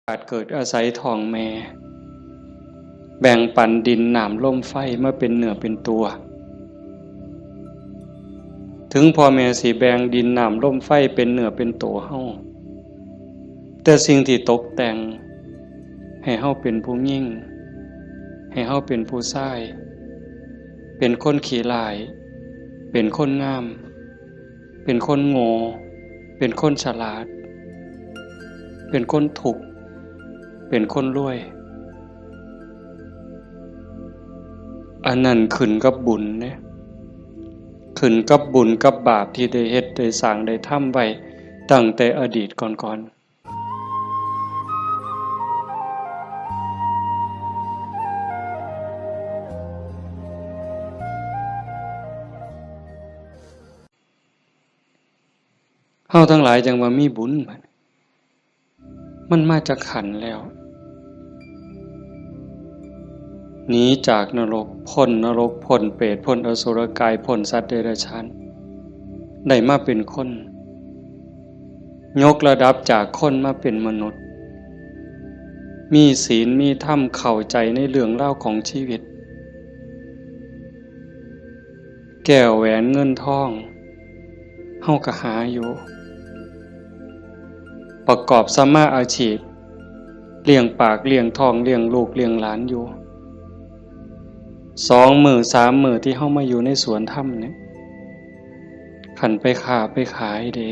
อาจเกิดอาศัยท้องแม่แบ่งปันดินน้ำลมไฟมาเป็นเนื้อเป็นตัวถึงพ่อแม่สิแบ่งดินน้ำลมไฟเป็นเนื้อเป็นตัวเฮาแต่สิ่งที่ตกแต่งให้เฮาเป็นผู้ยิ่งให้เฮาเป็นผู้ชายเป็นคนขี้ร้ายเป็นคนงามเป็นคนโง่เป็นคนฉลาดเป็นคนถูกเป็นคนรวยอันนั้นขึ้นกับบุญเนี่ยขึ้นกับบุญกับบาปที่ได้เฮ็ดได้สร้างได้ทำไว้ตั้งแต่อดีตก่อนเฮาทั้งหลายจังว่ามีบุญมันมาจากขันธ์แล้วหนีจากนรกพ้นนรกพ้นเปรตพ้นอสุรกายพ้นสัตว์เดรัจฉานได้มาเป็นคนยกระดับจากคนมาเป็นมนุษย์มีศีลมีธรรมเข้าใจในเรื่องเล่าวของชีวิตแก้วแหวนเงินทองเฮาก็หาอยู่ประกอบสัมมาอาชีพเลี้ยงปากเลี้ยงท้องเลี้ยงลูกเลี้ยงหลานอยู่2 มื้อ 3 มื้อที่เฮามาอยู่ในสวนธรรมเนี่ยขันไปค้าไปขายเด้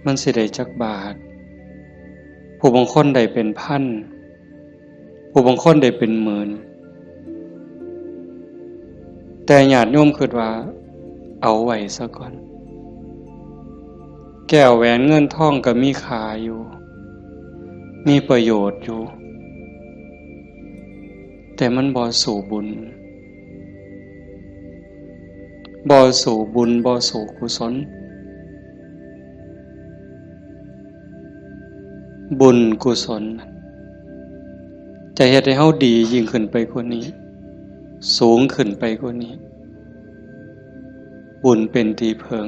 มันสิได้จักบาทผู้บางคนได้เป็นพันผู้บางคนได้เป็นหมื่นแต่ญาติโยมคิดว่าเอาไว้ซะก่อนแก้วแหวนเงินทองก็มีค่าอยู่มีประโยชน์อยู่แต่มันบ่สู่บุญบ่สู่บุญบ่สู่กุศลบุญกุศลจะเฮ็ดให้เฮาดียิ่งขึ้นไปกว่านี้สูงขึ้นไปกว่านี้บุญเป็นที่เพิง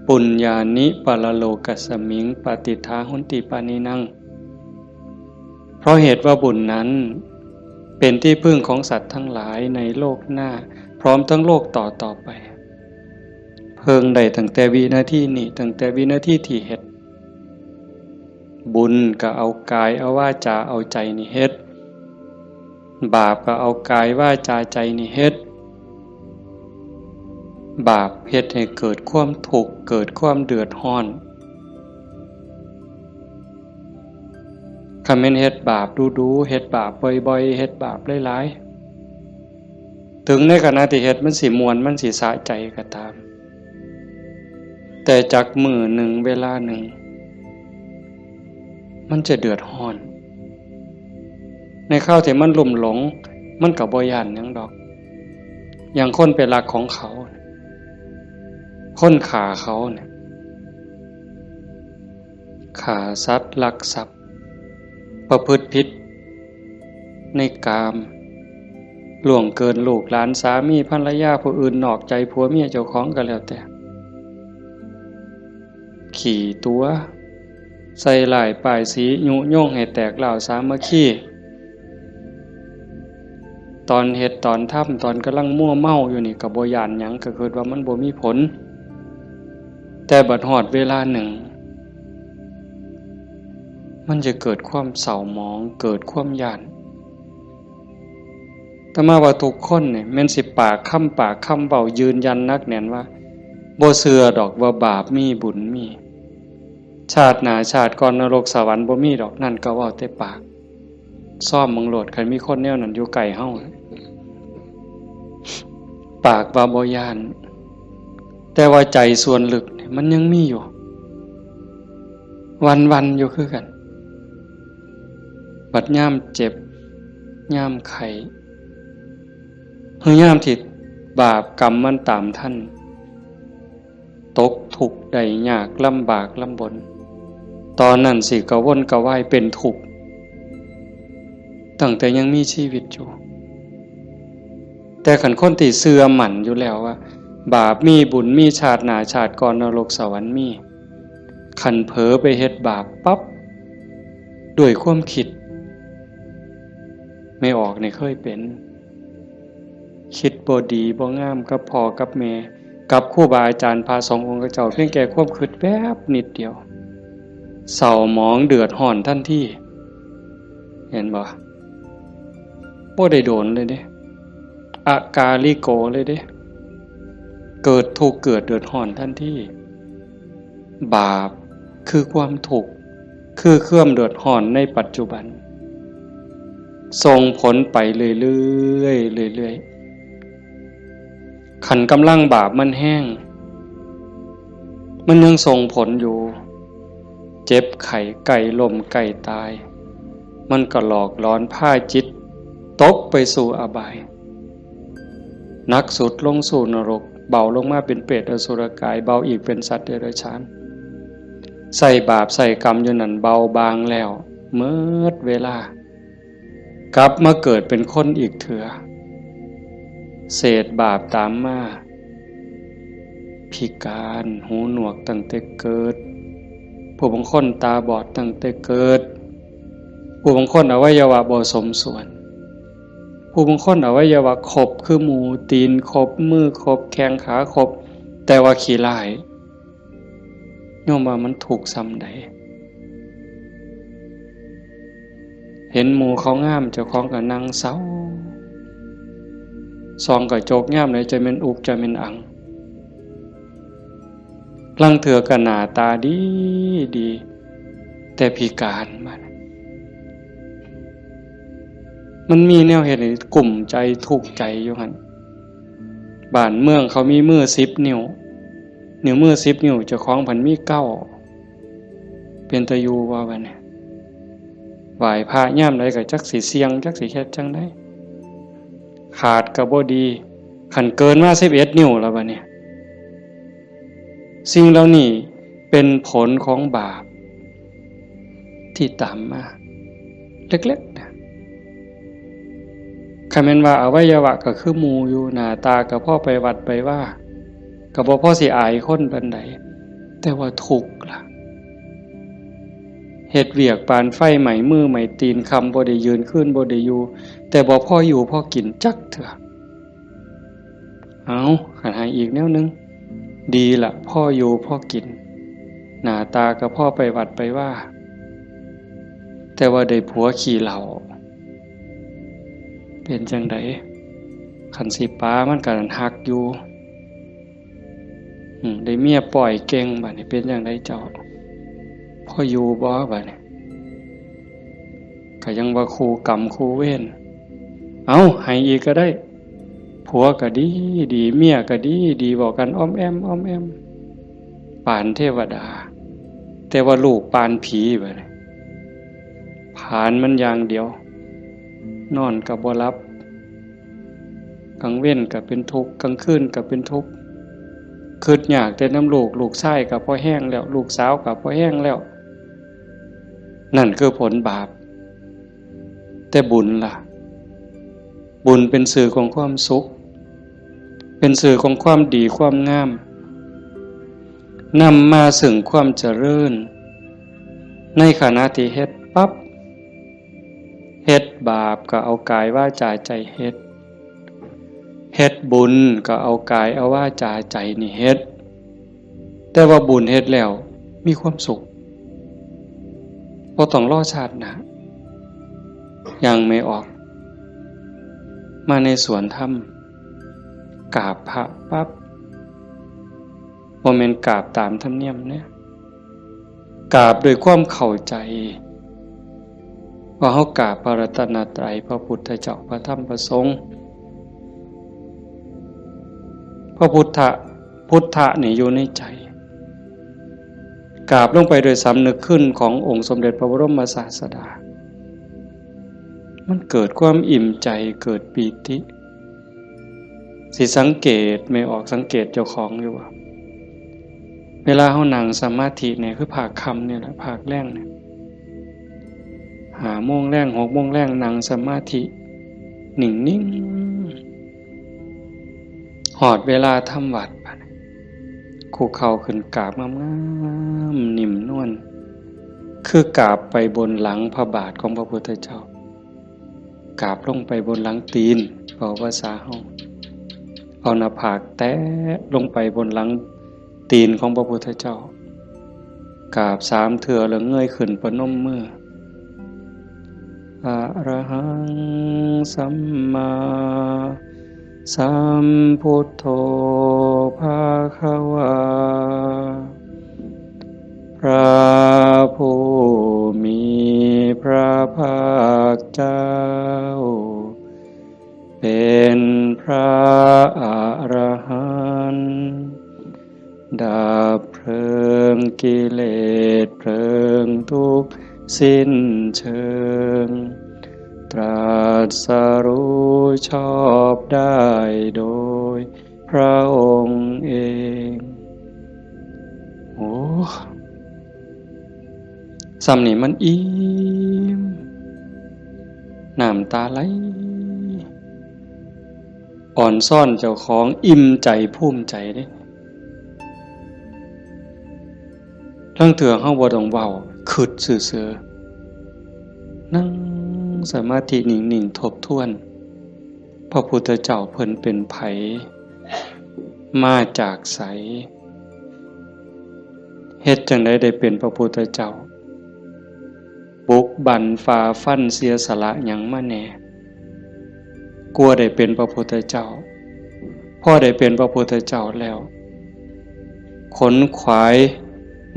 ปุญญานิปะละโลกัสสมิงปฏิทาหุนติปานินังเพราะเหตุว่าบุญนั้นเป็นที่พึ่งของสัตว์ทั้งหลายในโลกหน้าพร้อมทั้งโลกต่อไปเพิงได้ตั้งแต่วินาทีนี้ตั้งแต่วินาทีที่เฮ็ดบุญก็เอากายเอาวาจาเอาใจนี่เฮ็ดบาปก็เอากายวาจาใจนี่เฮ็ดบาปเฮ็ดให้เกิดความทุกข์เกิดความเดือดร้อนคันแม่นเฮ็ดบาปดูๆเฮ็ดบาปบ่อยๆเฮ็ดบาปหลายๆถึงในขณะที่เฮ็ดมันสิม่วนมันสิสะใจก็ตามแต่จักมื้อหนึ่งเวลาหนึ่งมันจะเดือดร้อนในข้าวที่มันลุ่มหลงมันก็บ่ย้านหยังดอกอย่างคนไปรักของเขาคนฆ่าเขาเนี่ยฆ่าสัตว์ลักทรัพย์ประพฤติผิดในกามล่วงเกินลูกหลานสามีภรรยาผู้อื่นนอกใจผัวเมียเจ้าของก็แล้วแต่ขี่ตัวใส่หลายป้ายสียุโยงให้แตกเหล่าสามัคคีตอนเฮ็ดตอนทำตอนกำลังมั่วเมาอยู่นี่ก็บ่ย้านหยังก็คิดว่ามันบ่มีผลแต่บัดฮอดเวลาหนึ่งมันจะเกิดความเศร้าหมองเกิดความย้านแต่มาว่าทุกคนเนี่ยแม่นสิปากคำเว้ายืนยันนักแน่นว่าบ่เชื่อดอกว่าบาปมีบุญมีชาติหน้าชาติก่อนนรกสวรรค์บ่มีดอกนั่นก็เว้าแต่ปากซ่อมมึงโลดคันมีคนแนวนั้นอยู่ใกล้เฮาปากว่าบ่ย้านแต่ว่าใจส่วนลึกเนี่ยมันยังมีอยู่วันๆอยู่คือกันบัดยามเจ็บยามไข้หรือยามที่บาปกรรมมันตามท่านตกทุกข์ได้ยากลำบากลำบนตอนนั้นสิกระวนกระวายเป็นทุกข์ตั้งแต่ยังมีชีวิตอยู่แต่ขันคนที่เชื่อมั่นอยู่แล้วว่าบาปมีบุญมีชาติหน้าชาติก่อนนรกสวรรค์มี คันเผลอไปเฮ็ดบาปปั๊บด้วยความคิดไม่ออกในเคยเป็นคิดบ่ดีบ่งามกับพ่อกับแม่กับครูบาอาจารย์พาสององค์เจ้าเพียงแค่ความคิดแป๊บนิดเดียวเศร้าหมองเดือดร้อนทันทีเห็นบ่ได้โดนเลยเด้อากาลิโกเลยเด้เกิดทุกข์เกิดเดือดร้อนทันทีบาปคือความทุกข์คือเครื่องเดือดร้อนในปัจจุบันส่งผลไปเรื่อยๆขันกำลังบาปมันแห้งมันยังส่งผลอยู่เจ็บไข้ไก่ล้มไก่ตายมันก็หลอกล้อนผ้าจิตตกไปสู่อบายนักสุดลงสู่นรกเบาลงมาเป็นเปรตอสุรกายเบาอีกเป็นสัตว์เดรัจฉานใส่บาปใส่กรรมอยู่นั่นเบาบางแล้วเมื่อเวลากลับมาเกิดเป็นคนอีกเถื่อเศษบาปตามมาพิการหูหนวกตั้งแต่เกิดผู้บางคนตาบอดตั้งแต่เกิดผู้บางคนอวัยวะบ่สมส่วนผู้บางคนอวัยวะครบคือหมูตีนครบมือครบแข้งขาครบแต่ว่าขี้ร้ายโยมว่ามันถูกซ้ำใดเห็นหมู่เขางามเจ้าของก็นั่งเศร้าซองก็โจกงามเลยจะเป็นอุกจะเป็นอังลังเถื่อก็หน้าตาดีแต่พิการมันมีแนวเหตุให้กลุ่มใจทุกข์ใจอยู่หั่นบ้านเมืองเขามีมือ10 นิ้วมือ10 นิ้วเจ้าของเพิ่นมี9เป็นตาอยู่ว่าบัดนี้ไหว้พระยามใดก็จักสิเสี่ยงจักสิเฮ็ดจังได๋ขาดก็บ่ดีคันเกินมา11 นิ้วแล้วบัดนี้สิ่งเหล่านี้เป็นผลของบาปที่ตามมาเล็กๆนะคันแม่นว่าอวัยวะก็คือหมู่อยู่หน้าตาก็พอไปวัดไปว่าก็บ่พอสิอายคนปานใดแต่ว่าทุกข์ล่ะเฮ็ดเวียกปานไฟไหม้มือไหม้ตีนคำบ่ได้ยืนขึ้นบ่ได้อยู่แต่บ่พออยู่พอกินจักเถื่อเอาคันหาอีกแนวนึงดีล่ะพ่ออยู่พ่อกินหน้าตาก็พ่อไปวัดไปว่าแต่ว่าได้ผัวขี้เหล้าเป็นจังไดคันสิป้ามันก็หักอยู่ได้เมียปล่อยเก่งบัดนี้เป็นจังไดเจ้าพ่ออยู่บ่บัดนี้ก็ยังว่าคู่กรรมคู่เวรเอาให้อีกก็ได้ผัวก็ดีเมียก็ดีบอกกันอ้อมแอมปานเทวดาแต่ว่าลูกปานผีบัดนี้ผ่านมันอย่างเดียวนอนก็บ่หลับกลางเว้นก็เป็นทุกข์กลางคืนก็เป็นทุกข์คิดอยากแต่น้ำลูกชายก็พอแห้งแล้วลูกสาวก็พอแห้งแล้วนั่นคือผลบาปแต่บุญล่ะบุญเป็นสื่อของความสุขเป็นสื่อของความดีความงามนำมาซึ่งความเจริญในขณะที่เฮ็ดปั๊บเฮ็ดบาปก็เอากายวาจาใจเฮ็ดบุญก็เอากายเอาวาจาใจนี่เฮ็ดแต่ว่าบุญเฮ็ดแล้วมีความสุขบ่ต้องรอชาติหน้ายังไม่ออกมาในสวนธรรมกราบพระปั๊บบ่แม่นกราบตามธรรมเนียมเนี่ยกราบด้วยความเข้าใจว่าเฮากราบพระรัตนตรัยพระพุทธเจ้าพระธรรมพระสงฆ์พระพุทธะนี่อยู่ในใจกราบลงไปโดยสำนึกขึ้นขององค์สมเด็จพระบรมศาสดามันเกิดความอิ่มใจเกิดปีติสิสังเกตไม่ออกสังเกตเจ้าของอยู่ว่าเวลาเฮานั่งสมาธิเนี่ยคือภาคค่ำเนี่ยแหละภาคแรงเนี่ย5 โมงแรง6 โมงแรงนั่งสมาธินิ่งๆหอดเวลาทำวัด คุกเข่าขึ้นกราบงามๆนิ่มนวลคือกราบไปบนหลังพระบาทของพระพุทธเจ้ากราบลงไปบนหลังตีนเว้าภาษาเฮาเอาหน้าผากแตะลงไปบนหลังตีนของพระพุทธเจ้ากราบ3เทื่อแล้วเงยขึ้นประนมมืออะระหังสัมมาสัมพุทโธภะคะวาพระผู้มีพระภาคเจ้าเป็นพระอรหันต์ดับเพลิงกิเลสเพลิงทุกข์สิ้นเชิงตรัสรู้ชอบได้โดยพระองค์เองโอ้สำนี่มันอิ่มน้ำตาไหลอ่อนซ่อนเจ้าของอิ่มใจภูมิใจเด้ทั้งเถื่อเฮาบ่ต้องเว้าคิดซื่อๆนั่งสมาธินิ่งๆทบทวนพระพุทธเจ้าเพิ่นเป็นไผมาจากไสเฮ็ดจังได๋ได้เป็นพระพุทธเจ้าบุกบั่นฝ่าฟันเสียสละหยังมาแน่กลัวได้เป็นพระพุทธเจ้าพอได้เป็นพระพุทธเจ้าแล้วขนขวาย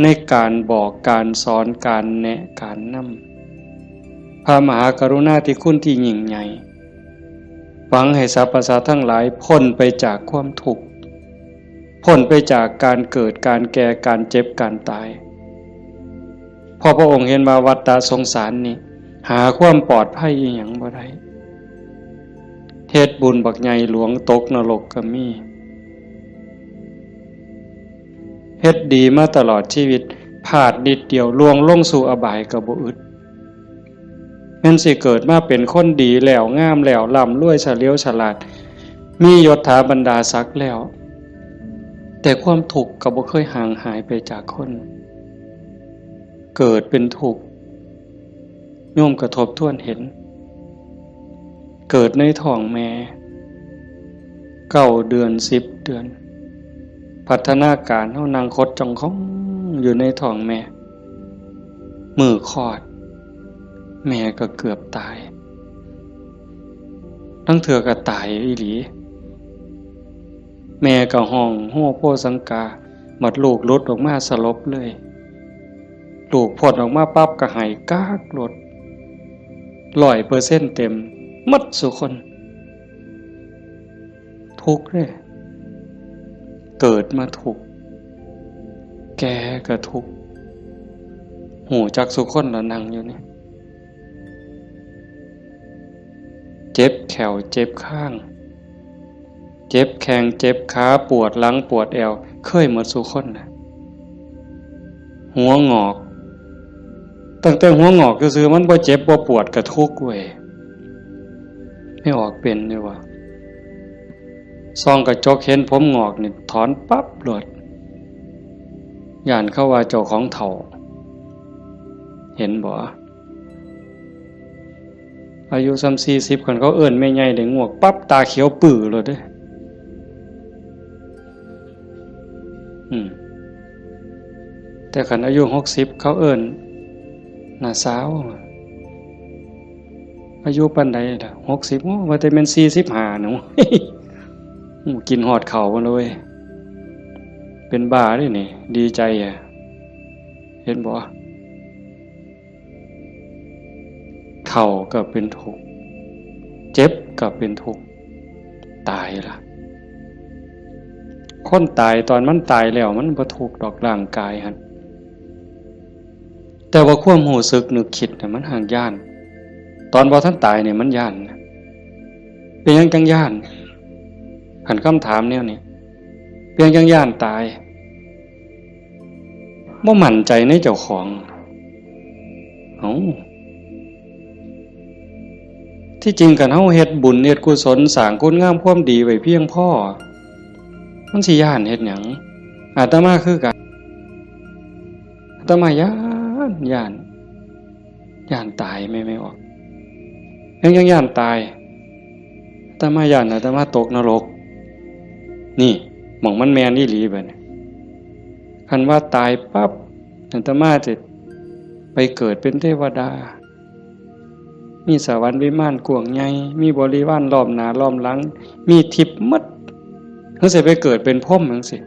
ในการบอกการสอนการแนะการนำพระมหากรุณาธิคุณที่ยิ่งใหญ่หวังให้สรรพสัตว์ทั้งหลายพ้นไปจากความทุกข์พ้นไปจากการเกิดการแก่การเจ็บการตายพอพระองค์เห็นว่าวัฏฏะสงสารนี่หาความปลอดภัยอีหยังบ่ได้เฮ็ดบุญบักใหญ่หลวงตกนรกก็มีเฮ็ดดีมาตลอดชีวิตพลาดนิดเดียวล่วงลงสู่อบายก็บ่อึดแม่นสิเกิดมาเป็นคนดีแล้วงามแล้วร่ำรวยเฉลียวฉลาดมียศถาบรรดาศักดิ์แล้วแต่ความทุกข์ก็บ่เคยห่างหายไปจากคนเกิดเป็นทุกข์โยมกระทบทวนเห็นเกิดในท้องแม่9 เดือน10 เดือนพัฒนาการเฮานั่งคดจ้องของอยู่ในท้องแม่มือคลอดแม่ก็เกือบตายทั้งเถื่อก็ตายอีหลีแม่ก็ห้องโฮโพสังกาบัดลูกหลุดออกมาสลบเลยลูกพ้นออกมาปั๊บก็หายกากหลด 100% เต็มหมดสุคนทุกข์เลยเกิดมาทุกข์แก่ก็ทุกข์หูจักสุคนแล้วนั่งอยู่นี่เจ็บแขวเจ็บข้างเจ็บแข้งเจ็บขาปวดหลังปวดแอวเคยหมดสุคนนะหัวงอกตั้งแต่หัวงอกซื่อๆมันบ่เจ็บบ่ปวดก็ทุกข์เว้ยไม่ออกเป็นเลยว่ะส่องกระจกเห็นผมงอกนี่ถอนปั๊บโลดย่านเข้าว่าเจ้าของเฒ่าเห็นบ่อายุ40คันเขาเอิ้นแม่ใหญ่ได้งวกปั๊บตาเขียวปื้อโลดเด้แต่คันอายุ60เขาเอิ้นน่าสาวอายุปานใดล่ะ60โอ้ว่าแต่แม่น45หนูกินฮอดข้าวบ่เลยเป็นบ้าเด้นี่ดีใจอ่ะเห็นบ่เฒ่าก็เป็นทุกข์เจ็บก็เป็นทุกข์ตายล่ะคนตายตอนมันตายแล้วมันบ่ทุกข์ดอกร่างกายหั่นแต่ว่าความรู้สึกนึกคิดน่ะมันห่างย่านตอนบ่ทันตายเนี่ยมันย่านเป็นหยังจังย่านหันคำถามแนวนี้เพียงจังย่านตายบ่มั่นใจในเจ้าของที่จริงกันเฮาเฮ็ดบุญเฮ็ดกุศลสร้างคุณงามความดีไว้เพียงพอมันสิย่านเฮ็ดหยัง อาตมาคือกันอาตมาย่านตายไม่ออกยังย่านตายอาตมาย่านอาตมาตกนรกนี่หม่องมันแมนอีหลีบัดนี้คันว่าตายปั๊บอาตมาจะไปเกิดเป็นเทวดามีสวรรค์วิมานกว้างใหญ่มีบริวารล้อมหน้าล้อมหลังมีทิพย์หมดจังสิไปเกิดเป็นพรหมจังสิ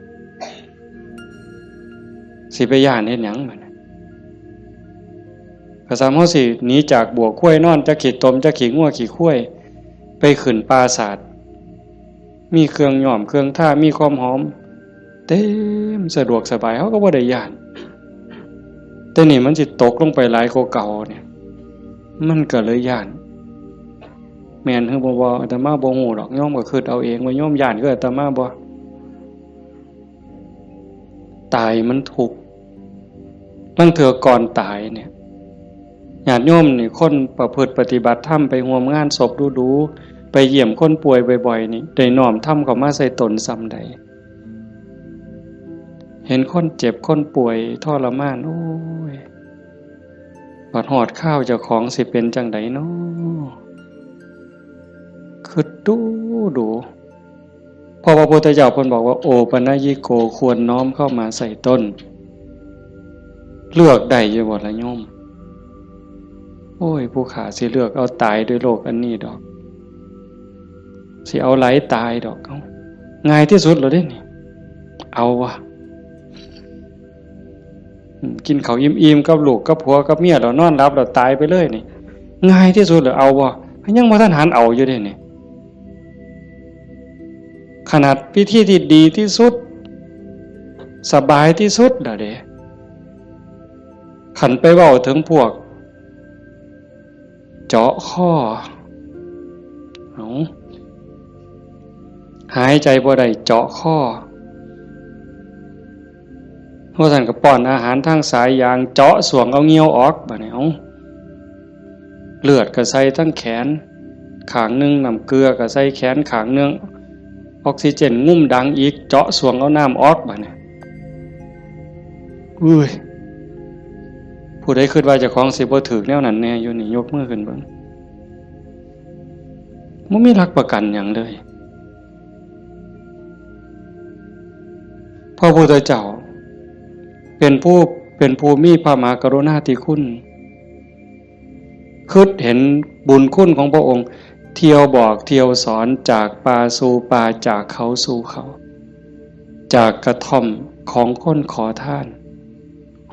ไปย่านเฮ็ดหยังบัดนี้ก็สามเฮาสิหนีจากบ่วข้วยนอนจักขี้ตมจักขี้งัวขี้ข้วยไปขึ้นปราสาทมีเครื่องหย้อมเครื่องท่ามีความหอมเต็มสะดวกสบายเฮาก็บ่ได้ย่านแต่นี่มันสิตกลงไปหลายกว่าเก่าเนี่ยมันก็เลยย่านแม่นคือบ่อาตมาบ่ฮู้ดอกโยมก็คิดเอาเองว่าโยมย่านคืออาตมาบ่ตายมันทุกข์ลางเทื่อก่อนตายเนี่ยญาติโยมนี่คนประพฤติปฏิบัติธรรมไปร่วมงานศพดูๆไปเยี่ยมคนป่วยบ่อยๆนี่ได้น้อมธรรมเข้ามาใส่ตนซ้ำใดเห็นคนเจ็บคนป่วยทรมานโอ้ยบัดหอดข้าวเจ้าของสิเป็นจังไดเนาะคือดูพอพระพุทธเจ้าเพิ่นบอกว่าโอปัญญิโกควรน้อมเข้ามาใส่ต้นเลือกได้อยู่บ่ล่ะโยมโอ้ยผู้ขาสิเลือกเอาตายด้วยโรคอันนี้ดอกสิเอาไหลตายดอกเอาง่ายที่สุดแล้วเด้นี่เอาวะกินข้าวอิ่มๆกับลูกกับผัวกับเมียแล้วนอนหลับแล้วตายไปเลยนี่ง่ายที่สุดแล้วเอาวะยังบ่ทันหันเอาอยู่เด้นี่ขนาดวิธีที่ดีที่สุดสบายที่สุดแล้วเด้ขันไปเว้าถึงพวกเจาะข้อหายใจบ่ได้เจาะข้อพวกท่านก็ป้อนอาหารทางสายยางเจาะส่วงเอาเงี้ยวออกบัดนี้เลือดก็ใส่ทั้งแขนข้างนึงน้ำเกลือก็ใส่แขนข้างนึงออกซิเจนงุ่มดังอีกเจาะส่วงเอาน้ำออกบัดนี้อุ้ยผู้ใดคิดว่าเจ้าของสิบ่ถูกแนวนั้นแน่อยู่นี่ยกมือขึ้นเบิ่งบ่มีหลักประกันหยังเลยพระพุทธเจ้าเป็นผู้มีพระมหากรุณาธิคุณคิดเห็นบุญคุณของพระองค์เที่ยวบอกเที่ยวสอนจากป่าสู่ป่าจากเขาสู่เขาจากกระท่อมของคนขอทาน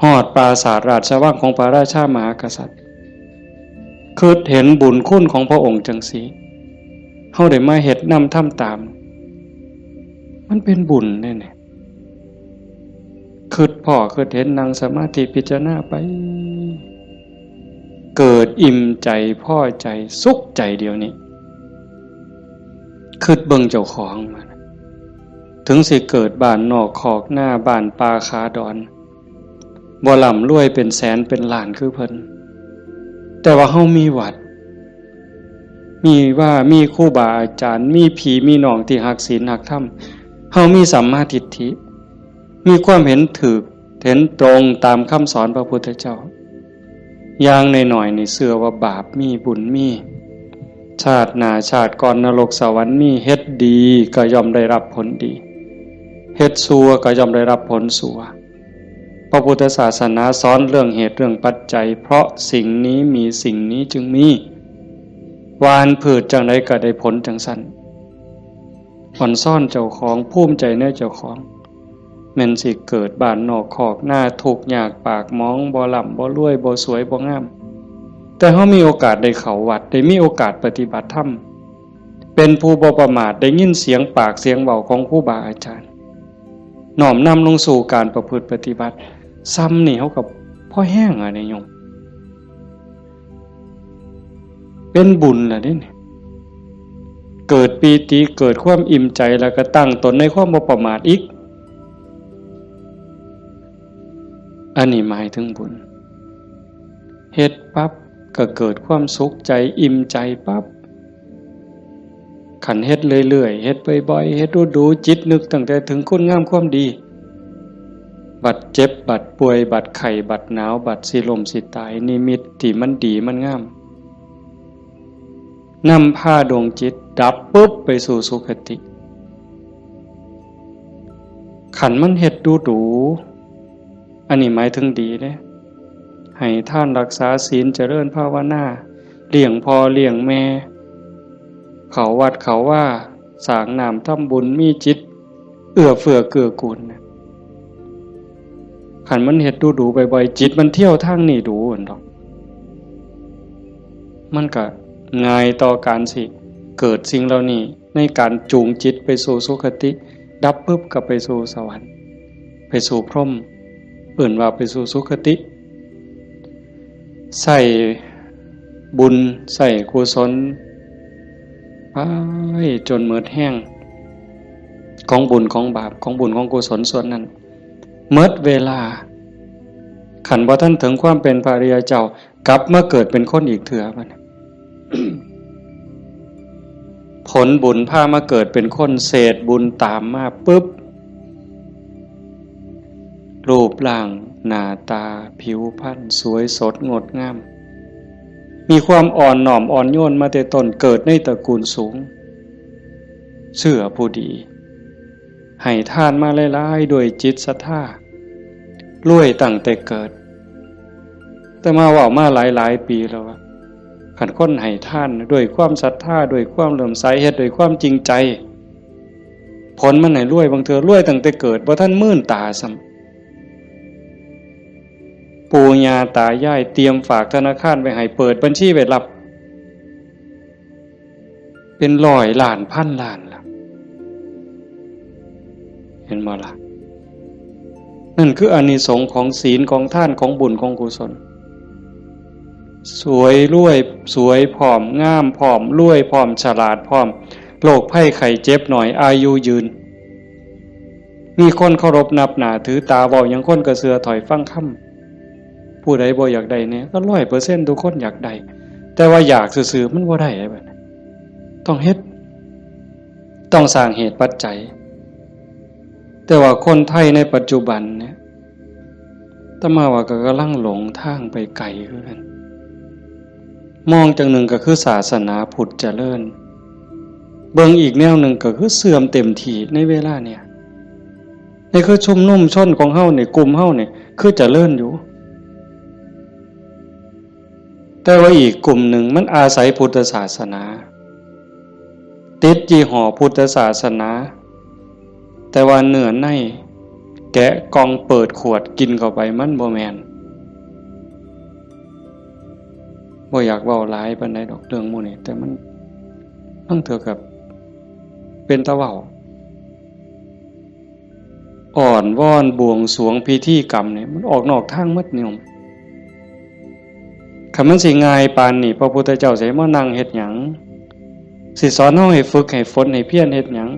ฮอดปราสาทราชวังของพระราชามหากษัตริย์คิดเห็นบุญคุณของพระองค์จังซี่เฮาได้มาเฮ็ดนำทำตามมันเป็นบุญแน่ๆคิดพ่อคิดเห็นนั่งสมาธิพิจารณาไปเกิดอิ่มใจพอใจสุขใจเดียวนี้คิดเบิ่งเจ้าของมันถึงสิเกิดบ้านนอกคอกหน้าบ้านป่าคาดอนบ่ร่ำรวยเป็นแสนเป็นล้านคือเพิ่นแต่ว่าเฮามีวัดมีครูบาอาจารย์มีพี่มีน้องที่รักศีลรักธรรมเฮามีสัมมาทิฏฐิมีความเห็นถูกเห็นตรงตามคำสอนพระพุทธเจ้าอย่างน้อยๆนี่เชื่อว่าบาปมีบุญมีชาติหน้าชาติก่อนนรกสวรรค์มีเฮ็ดดีก็ย่อมได้รับผลดีเฮ็ดชั่วก็ย่อมได้รับผลชั่วพระพุทธศาสนาสอนเรื่องเหตุเรื่องปัจจัยเพราะสิ่งนี้มีสิ่งนี้จึงมีหว่านพืชจังไดก็ได้ผลจังซั่นอ่อนซ่อนเจ้าของภูมิใจในเจ้าของแม่นสิเกิดบ้านนอกคอกหน้าทุกข์ยากปากหมองบ่ร่ำบ่รวยบ่สวยบ่งามแต่เฮามีโอกาสได้เข้าวัดได้มีโอกาสปฏิบัติธรรมเป็นผู้บ่ประมาทได้ยินเสียงปากเสียงเว้าของครูบาอาจารย์น้อมนำลงสู่การประพฤติปฏิบัติซ้ำนี่เฮาก็พอแห้งอ่ะนี่โยมเป็นบุญล่ะเด้นี่เกิดปีติเกิดความอิ่มใจแล้วก็ตั้งตนในความบ่ประมาทอีกอันนี้หมายถึงบุญเฮ็ดปั๊บก็เกิดความสุขใจอิ่มใจปั๊บขันเฮ็ดเรื่อยๆเฮ็ดบ่อยๆเฮ็ดดูๆจิตนึกตั้งแต่ถึงคุณงามความดี บัดเจ็บบัดป่วยบัดไข้บัดหนาวบัดสิลมสิตายนิมิตที่มันดีมันงามนำพาดวงจิตดับปุ๊บไปสู่สุคติขันมันเฮ็ดดูอันนี้หมายถึงดีเด้ให้ท่านรักษาศีลเจริญภาวนาเลี้ยงพ่อเลี้ยงแม่เขาวัดเขาว่าสร้างน้ำทำบุญมีจิตเอื้อเฟื้อเกื้อกูลขันมันเฮ็ดดูบ่อยๆจิตมันเที่ยวทางนี้ดูอั่นดอกมันก็ง่ายต่อการสิเกิดสิ่งเหล่านี้ในการจูงจิตไปสู่สุคติดับปุ๊บก็ไปสู่สวรรค์ไปสู่พรหมเอิ่นว่าไปสู่สุคติใส่บุญใส่กุศลไปจนหมดแห้งของบุญของบาปของบุญของกุศลส่วนนั้นหมดเวลาขันบ่ท่านถึงความเป็นพระอริยเจ้ากลับมาเกิดเป็นคนอีกเถื่อมัน ผลบุญพามาเกิดเป็นคนเศษบุญตามมาปุ๊บรูปร่างหน้าตาผิวพรรณสวยสดงดงามมีความอ่อนหน่อมอ่อนโยนมาแต่ต้นเกิดในตระกูลสูงเชื่อผู้ดีให้ทานมาหลายๆด้วยจิตศรัทธารวยตั้งแต่เกิดแต่มาว่ามาหลายปีแล้วว่าขันคนให้ทานด้วยความศรัทธาด้วยความเลื่อมใสเฮ็ดด้วยความจริงใจผลมันให้รวยบางเทื่อรวยตั้งแต่เกิดบ่ทันมื่นตาซ้ำปู่ย่าตายายเตรียมฝากธนาคารไว้ให้เปิดบัญชีไว้รับเป็นร้อยล้านพันล้านล่ะเห็นบ่ล่ะนั่นคืออานิสงส์ของศีลของทานของบุญของกุศลสวยรวยสวยผอมงามผอมรวยผอมฉลาดผอมโรคภัยไข้เจ็บหน่อยอายุยืนมีคนเคารพนับหน้าถือตาเว้าหยังคนก็เชื่อถอยฟังคำผู้ใดบ่อยากได้เนี่ยก็ 100% ทุกคนอยากได้แต่ว่าอยากซื่อๆมันบ่ได้แบบนั้นต้องเฮ็ดต้องสร้างเหตุปัจจัยแต่ว่าคนไทยในปัจจุบันเนี่ยอาตมาว่าก็กำลังหลงทางไปไกลคือกันมองจังหนึ่งก็คือศาสนาพุทธเจริญเบิ่งอีกแนวหนึ่งก็คือเสื่อมเต็มทีในเวลาเนี่ยนี่คือชุมนุมชนของเฮาเนี่ยกลุ่มเฮาเนี่ยคือเจริญอยู่แต่ว่าอีกกลุ่มหนึ่งมันอาศัยพุทธศาสนาติดยี่ห้อพุทธศาสนาแต่ว่าเนื้อในแกะกล่องเปิดขวดกินเข้าไปมันบ่แม่นบ่อยากเว้าหลายปานใดดอกเรื่องหมู่นี้แต่มันต้องเถือกับเป็นตะเว้าอ่อนวอนบวงสรวงพิธีกรรมเนี่ยมันออกนอกทางหมดนิยมคันมันสิง่ายปานนี้พระพุทธเจ้าสิมานั่งเฮ็ดหยังสิสอนเฮาให้ฝึกให้ฝนให้เพียรเฮ็ดหยัง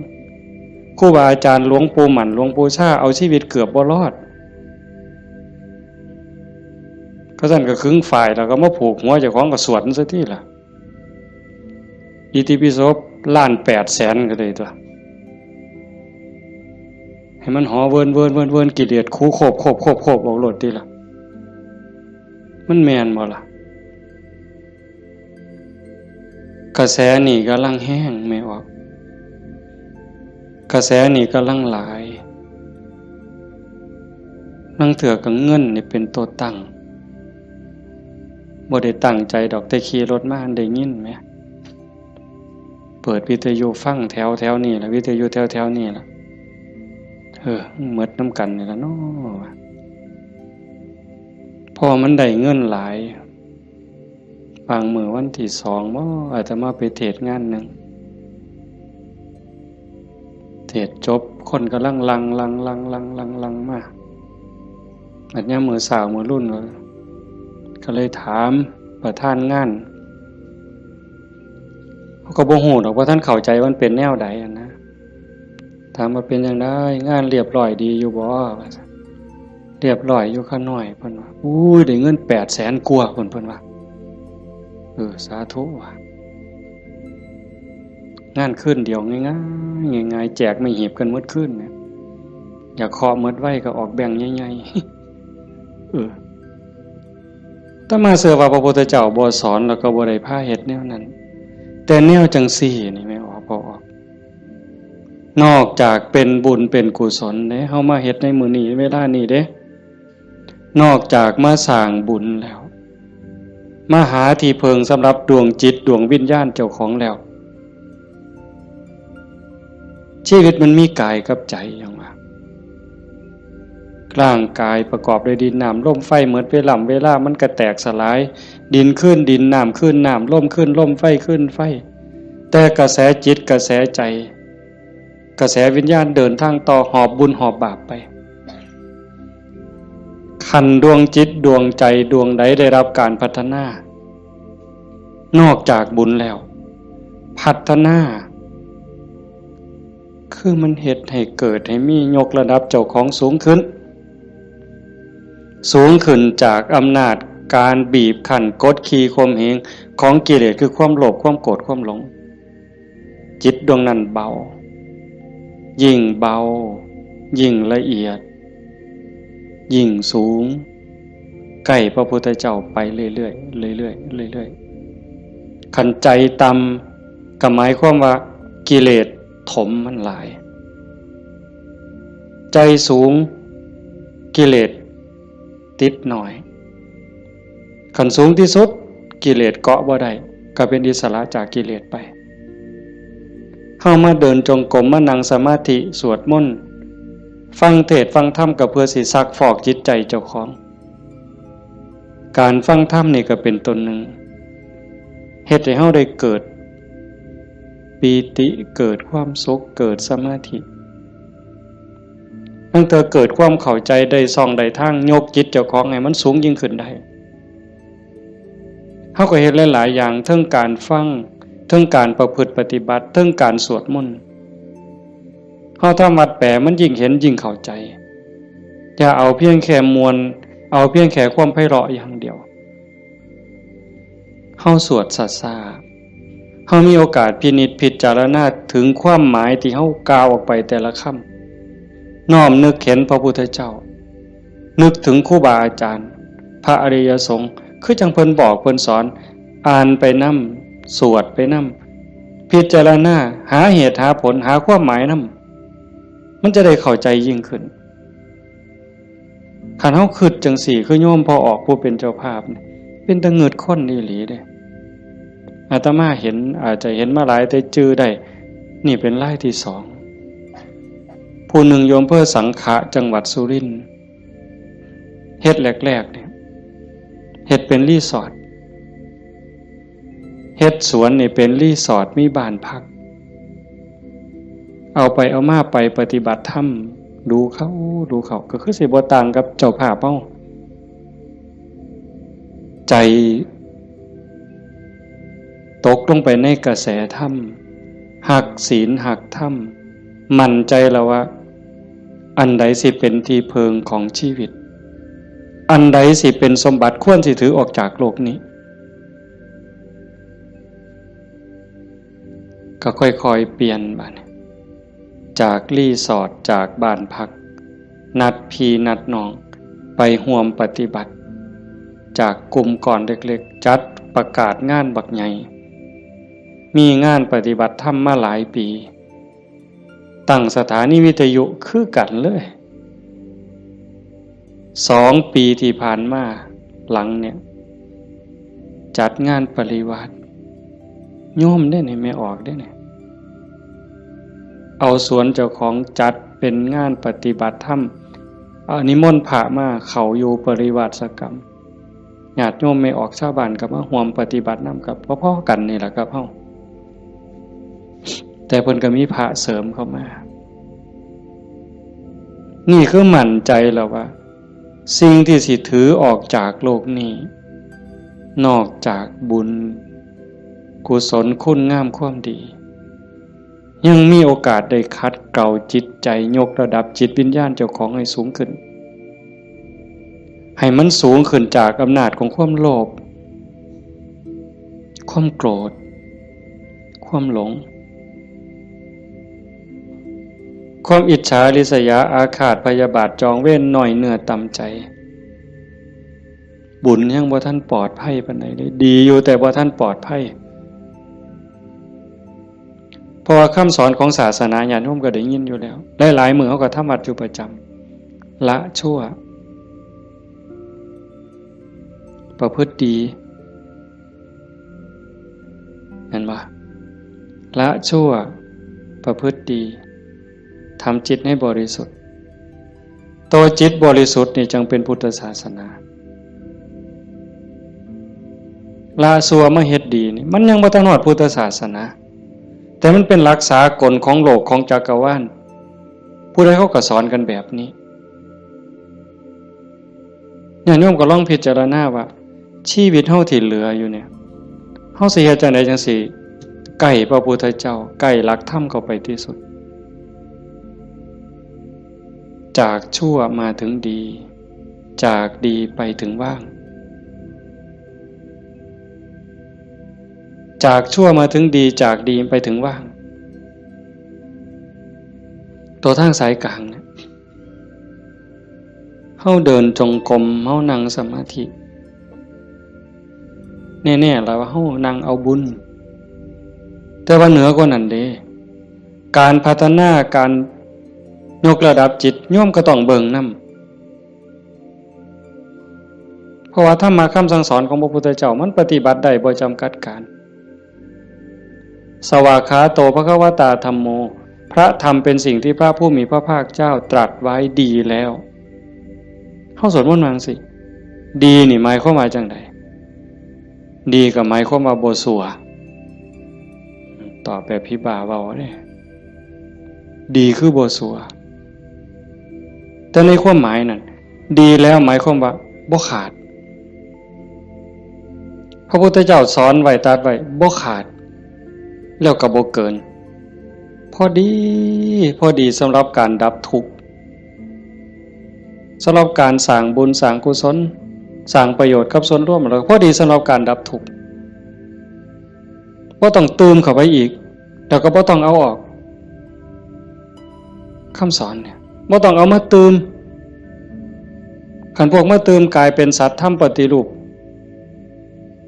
ครูบาอาจารย์หลวงปู่หมั่นหลวงปู่ชาเอาชีวิตเกือบบ่รอดก็ซั่นก็ครึ่งฝ่ายแล้วก็มาผูกหัวเจ้าของก็สวดซะทีล่ะอิติปิโส1,800,000ก็เลยตัวให้มันหอเวินกิเลสคูโคบออกโลดติล่ะมันแม่นบ่ล่ะกระแสนี่กำลังแห้งไม่ออกกระแสนี่กำลังหลายนั่งเถื่อกับเงินนี่เป็นตัวตั้งบ่ได้ตั้งใจดอกแต่ขี่รถมาได้ยินไหมเปิดวิทยุฟังแถวนี่ล่ะวิทยุแถวนี่ล่ะหมดน้ำกันนี่ล่ะเนาะพอมันได้เงินหลายบางมื้อวันที่2บ่อาจจะมาไปเทศงานนึงเทศจบคนกำลังลังมาอันนี้มือสาวมือรุ่นก็เลยถามประธานงานเขาก็บ่ฮู้ดอกว่าท่านเข้าใจว่ามันเป็นแนวใดนะถามว่าเป็นจังได๋งานเรียบร้อยดีอยู่บ่เรียบร้อยอยู่ค่าน้อยเพิ่นว่าอุ้ยได้เงิน800,000กว่าเพิ่นว่าสาธุว่ะงานคืนเดียวง่ายๆแจกไม่หีบกันหมดคืนเนี่ย อย่าเคาะเมิดไว้ก็ออกแบ่งใหญ่ๆถ้ามาเสือว่าพระพุทธเจ้าบ่สอนแล้วก็บ่ได้พาเฮ็ดแนวนั้นแต่แนวจังซี่นี่แม่ออกบ่ออกนอกจากเป็นบุญเป็นกุศลเด้เฮามาเฮ็ดในมื้อนี้เวลานี้เด้นอกจากมาสร้างบุญแล้วมาหาที่เพิงสำหรับดวงจิตดวงวิญญาณเจ้าของแล้วชีวิตมันมีกายกับใจอย่างว่าร่างกายประกอบด้วยดินน้ำลมไฟเหมือนเวลามันก็แตกสลายดินขึ้นดินน้ำขึ้นน้ำลมขึ้นลมไฟขึ้นไฟแต่กระแสจิตกระแสใจกระแสวิญญาณเดินทางต่อหอบบุญหอบบาปไปขันดวงจิตดวงใจดวงใดได้รับการพัฒนานอกจากบุญแล้วพัฒนาคือมันเฮ็ดให้เกิดให้มียกระดับเจ้าของสูงขึ้นจากอำนาจการบีบคั้นกดขี่ข่มเหงของกิเลสคือความโลภความโกรธความหลงจิตดวงนั้นเบายิ่งเบายิ่งละเอียดยิ่งสูงใกล้พระพุทธเจ้าไปเรื่อยๆเรื่อยๆขันใจต่ำก็หมายความว่ากิเลสถมมันหลายใจสูงกิเลสติดหน่อยขันสูงที่สุดกิเลสเกาะบ่ได้ก็เป็นอิสระจากกิเลสไปเข้ามาเดินจงกรมมานั่งสมาธิสวดมนต์ฟังเทศน์ฟังธรรมก็เพื่อสิซักฟอกจิตใจเจ้าของการฟังธรรมนี่ก็เป็นตนหนึ่งเฮ็ดให้เฮาได้เกิดปีติเกิดความสุขเกิดสมาธิตั้งแต่เกิดความเข้าใจได้ส่องได้ทางยกจิตเจ้าของให้มันสูงยิ่งขึ้นได้เฮาก็เฮ็ดหลายๆอย่างทั้งการฟังทั้งการประพฤติปฏิบัติทั้งการสวดมนต์เฮาทำวัดแปลมันยิ่งเห็นยิ่งเข้าใจอย่าเอาเพียงแค่มวลเอาเพียงแค่ความไพเราะอย่างเดียวเฮาสวดซ่าๆเฮามีโอกาสพินิจพิจารณาถึงความหมายที่เฮากล่าวออกไปแต่ละคำน้อมนึกเห็นพระพุทธเจ้านึกถึงครูบาอาจารย์พระอริยสงฆ์คือจังเพิ่นบอกเพิ่นสอนอ่านไปนำสวดไปนำพิจารณาหาเหตุหาผลหาความหมายนำมันจะได้เข้าใจยิ่งขึ้นคันเฮาคิดจังสี่คือโยมพอออกผู้เป็นเจ้าภาพเป็นตะเงิดค้นอีหลีเด้อาตมาเห็นอาจจะเห็นมาหลายแต่จื้อได้นี่เป็นรายที่สองผู้หนึ่งโยมเพื่อสังขะจังหวัดสุรินทร์เฮ็ดแรกๆเนี่ยเฮ็ดเป็นรีสอร์ทเฮ็ดสวนนี่เป็นรีสอร์ทมีบ้านพักเอาไปเอามาไปปฏิบัติธรรมดูเขาก็คือสิบ่ต่างกับเจ้าภาพเฮาใจตกลงไปในกระแสธรรมหักศีลหักธรรมมั่นใจแล้วว่าอันใดสิเป็นที่เพิงของชีวิตอันใดสิเป็นสมบัติควรสิถือออกจากโลกนี้ก็ค่อยๆเปลี่ยนบัดจากรีสอร์ทจากบ้านพักนัดพี่นัดน้องไปร่วมปฏิบัติจากกลุ่มก่อนเล็กๆจัดประกาศงานบักใหญ่มีงานปฏิบัติธรรมมาหลายปีตั้งสถานีวิทยุคือกันเลย2 ปีที่ผ่านมาหลังเนี่ยจัดงานปริวาสโยมได้ไหนไม่ออกได้ไหนเอาสวนเจ้าของจัดเป็นงานปฏิบัติธรรมนิมนต์พระมาเขาอยู่ปริวาสกรรมญาติโยมไม่ออกชาวบ้านกับมาร่วมปฏิบัตินำกับพ่อๆกันนี่แหละครับเฮาแต่เพิ่นก็มีพระเสริมเข้ามานี่คือมั่นใจแล้วว่าสิ่งที่สิถือออกจากโลกนี้นอกจากบุญกุศลคุณงามความดียังมีโอกาสได้คัดเกลาจิตใจยกระดับจิตวิญญาณเจ้าของให้สูงขึ้นให้มันสูงขึ้นจากอำนาจของความโลภความโกรธความหลง ความอิจฉาริษยาอาฆาตพยาบาทจองเวรหน่อยเนื้อต่ำใจบุญยังบ่ท่านปลอดภัยปานใดเลยดีอยู่แต่บ่ท่านปลอดภัยเพราะว่าคำสอนของศาสนาญาติโยมก็ได้ยินอยู่แล้วหลายๆมื้อเฮาก็ทำวัดอยู่ประจำละชั่วประพฤติดีเห็นบ่ละชั่วประพฤติดีทำจิตให้บริสุทธิ์ตัวจิตบริสุทธิ์นี่จึงเป็นพุทธศาสนาละชั่วมาเฮ็ดดีนี่มันยังบ่ทันฮอดพุทธศาสนาแต่มันเป็นหลักสากลของโลกของจักรวาลผู้ใดเขาก็สอนกันแบบนี้ญาติโยมก็ลองพิจารณาว่าชีวิตเฮาที่เหลืออยู่เนี่ยเฮาสิเฮ็ดจังได๋จังสิใกล้พระพุทธเจ้าใกล้หลักธรรมเข้าไปที่สุดจากชั่วมาถึงดีจากดีไปถึงว่างจากชั่วมาถึงดีจากดีไปถึงว่างตัวทางสายกลางเนี่ยเฮาเดินจงกรมเฮานั่งสมาธิแน่ๆแล้วว่าเฮานั่งเอาบุญแต่ว่าเหนือกว่านั้นเด้การพัฒนาการยกระดับจิตโยมก็ต้องเบิ่งนำเพราะว่าธรรมะคำสั่งสอนของพระพุทธเจ้ามันปฏิบัติได้บ่จำกัดการสวากขาโตภควตาธัมโมพระธรรมเป็นสิ่งที่พระผู้มีพระภาคเจ้าตรัสไว้ดีแล้วเฮาสวดมนต์ว่าจังซี่ดีนี่หมายความว่าจังได๋ดีก็หมายความว่าบ่ชั่วตอบแบบพี่บ่าเว้าเด้ดีคือบ่ชั่วแต่ในความหมายนั้นดีแล้วหมายความว่าบ่ขาดพระพุทธเจ้าสอนไว้ตรัสไว้บ่ขาดแล้วก็บ่เกินพอดีสำหรับการดับทุกข์สำหรับการสร้างบุญสร้างกุศลสร้างประโยชน์กับส่วนรวมแล้วพอดีสำหรับการดับทุกข์บ่ต้องเติมเข้าไปอีกแล้วก็บ่ต้องเอาออกคำสอนเนี่ยบ่ต้องเอามาเติมคันพวกมาเติมกลายเป็นสัตว์ทำปฏิรูป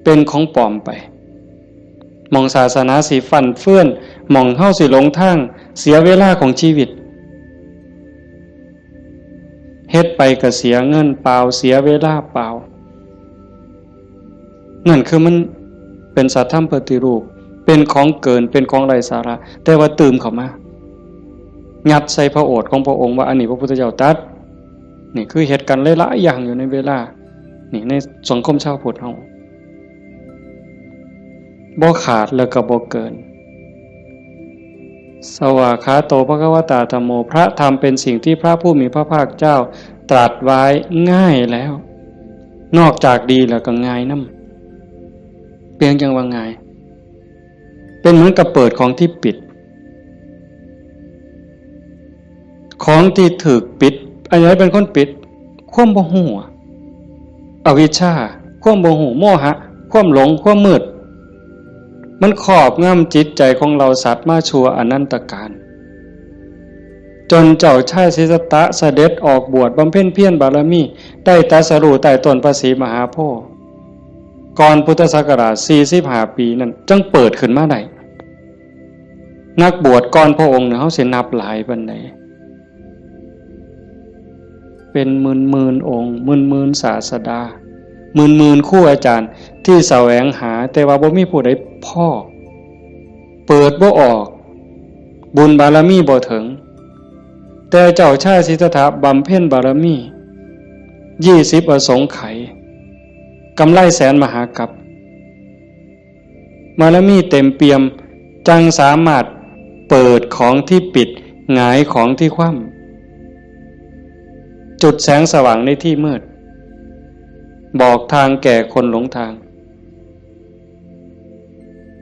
เป็นของปลอมไปมองศาสนาสิฟั่นเฟื่อนมองเฮาสิหลงทางเสียเวลาของชีวิตเฮ็ดไปก็เสียเงินเปล่าเสียเวลาเปล่านั่นคือมันเป็นสัตว์ทำปฏิรูปเป็นของเกินเป็นของไร้สาระแต่ว่าตื่มเข้ามายัดใส่พระโอษฐ์ของพระองค์ว่าอันนี้พระพุทธเจ้าตรัสนี่คือเหตุการณ์หลายๆอย่างอยู่ในเวลานี่ในสังคมชาวพุทธเฮาบ่ขาดแล้วก็บ่เกินสวากขาโตภควตาธัมโมพระธรรมเป็นสิ่งที่พระผู้มีพระภาคเจ้าตรัสไว้ง่ายแล้วนอกจากดีแล้วก็ง่ายนำเพียงจังว่าง่ายเป็นเหมือนกับเปิดของที่ปิดของที่ถูกปิดอันไหนเป็นคนปิดความบ่ฮู้อวิชชาความบ่ฮู้โมหะความหลงความมืดมันครอบงำจิตใจของเราสัตว์มาชั่วอนันตกาลจนเจ้าชายสิทธัตถะเสด็จออกบวชบำเพ็ญเพียรบารมีได้ตรัสรู้ใต้ต้นพระศรีมหาโพธิ์ก่อนพุทธศักราช45ปีนั้นจึงเปิดขึ้นมาได้นักบวชก่อนพระองค์เนี่ยเฮาสินับหลายปานใดเป็นหมื่นองค์หมื่นศาสดาหมื่นครูอาจารย์ที่แสวงหาแต่ว่าบ่มีผู้ใดพ่อเปิดบ่ออกบุญบารมีบ่ถึงแต่เจ้าชายสิทธัตถะบำเพ็ญบารมี20อสงไขยกำไรแสนมหากัปบารมีเต็มเปี่ยมจังสามารถเปิดของที่ปิดหงายของที่คว่ำจุดแสงสว่างในที่มืดบอกทางแก่คนหลงทาง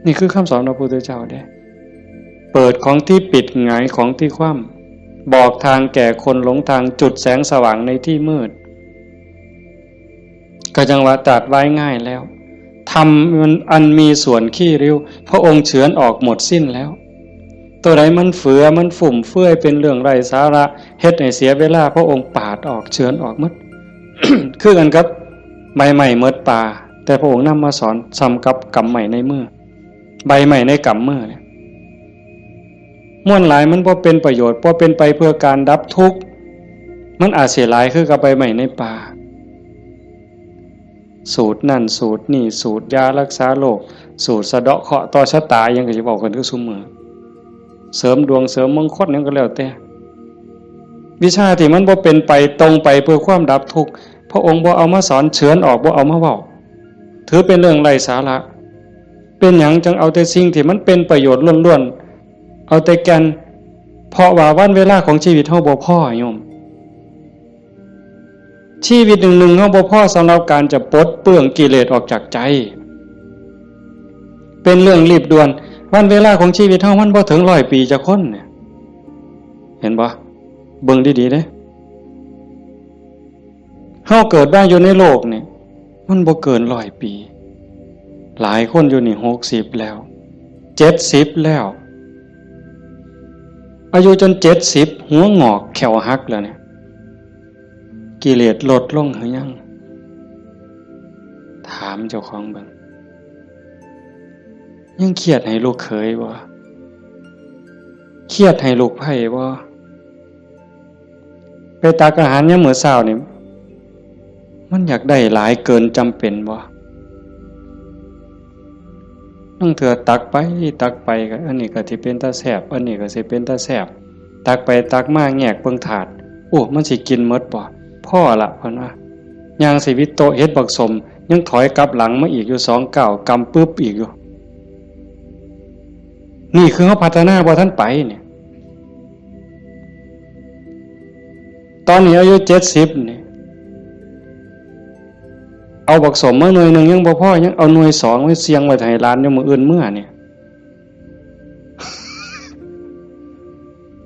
นี่คือคำสอนของพระพุทธเจ้าเด้เปิดของที่ปิดหงายของที่คว่ำบอกทางแก่คนหลงทางจุดแสงสว่างในที่มืดก็จังว่าตรัสไว้ง่ายแล้วธรรมมันอันมีส่วนขี้ริ้วพระองค์เฉือนออกหมดสิ้นแล้ว ตัวใดมันเฟือมันฝุ่มเฟื่อยเป็นเรื่องไร้สาระเฮ็ดให้เสียเวลาพระองค์ปาดออกเฉือนออกหมด คือกันครับใบใหม่เมดป่าแต่พระองค์นำมาสอนซ้ำกับกำใหม่ในมือใบใหม่ในกำมือเนี่ยม่วนหลายมันบ่เป็นประโยชน์บ่เป็นไปเพื่อการดับทุกข์มันอาจเสียหลายคือกับใบใหม่ในป่าสูตรนั่นสูตรนี่สูตรยารักษาโรคสูตรสะเดาะเคราะห์ต่อชะตายังก็จะบอกกันทุกซุมื้อเสริมดวงเสริมมงคลนั่นก็แล้วแต่วิชาที่มันบ่เป็นไปตรงไปเพื่อความดับทุกข์พระองค์บ่เอามาสอนเฉือนออกบ่เอามาเว้าถือเป็นเรื่องไร้สาระเป็นหยังจังเอาแต่สิ่งที่มันเป็นประโยชน์ล้วนๆเอาแต่แก่นเพราะว่าวันเวลาของชีวิตเฮาบ่พอโยมชีวิตหนึ่งๆเฮาบ่พอสำหรับการจะปลดเปลื้องกิเลสออกจากใจเป็นเรื่องรีบด่วนวันเวลาของชีวิตเฮามันบ่ถึง100 ปีจะคนเนี่ยเห็นบ่เบิ่งดีๆเด้เฮาเกิดมาอยู่ในโลกนี่มันบ่เกิน100 ปีหลายคนอยู่นี่60แล้ว70แล้วอายุจน70หัวงอกแขวหักแล้วเนี่ยกิเลสลดลงหรือยังถามเจ้าของเบิ่งยังเครียดให้ลูกเขยบ่เครียดให้ลูกไผ่บ่ไปตักอาหารยามมื้อเช้านี่มันอยากได้หลายเกินจำเป็นบ่นั่งเถื่อตักไปก็อันนี้ก็สิเป็นตาแซ่บอันนี้ก็สิเป็นตาแซ่บตักไปตักมาแงกเบิ่งถาดโอ้มันสิกินหมดบ่พ่อละเพิ่นว่าย่างสิวิตโตเฮ็ดบักสมยังถอยกลับหลังมาอีกอยู่2 ก้าวกำปึ๊บอีกอยู่นี่คือเฮาพัฒนาบ่ทันไปเนี่ยตอนนี้อายุ70นี่เอาบักสมมาหน่วยนึงยังบ่พอยังเอาหน่วย2ไว้เสียงไว้ให้หลานอยู่มื้ออื่นมื้อเนี่ย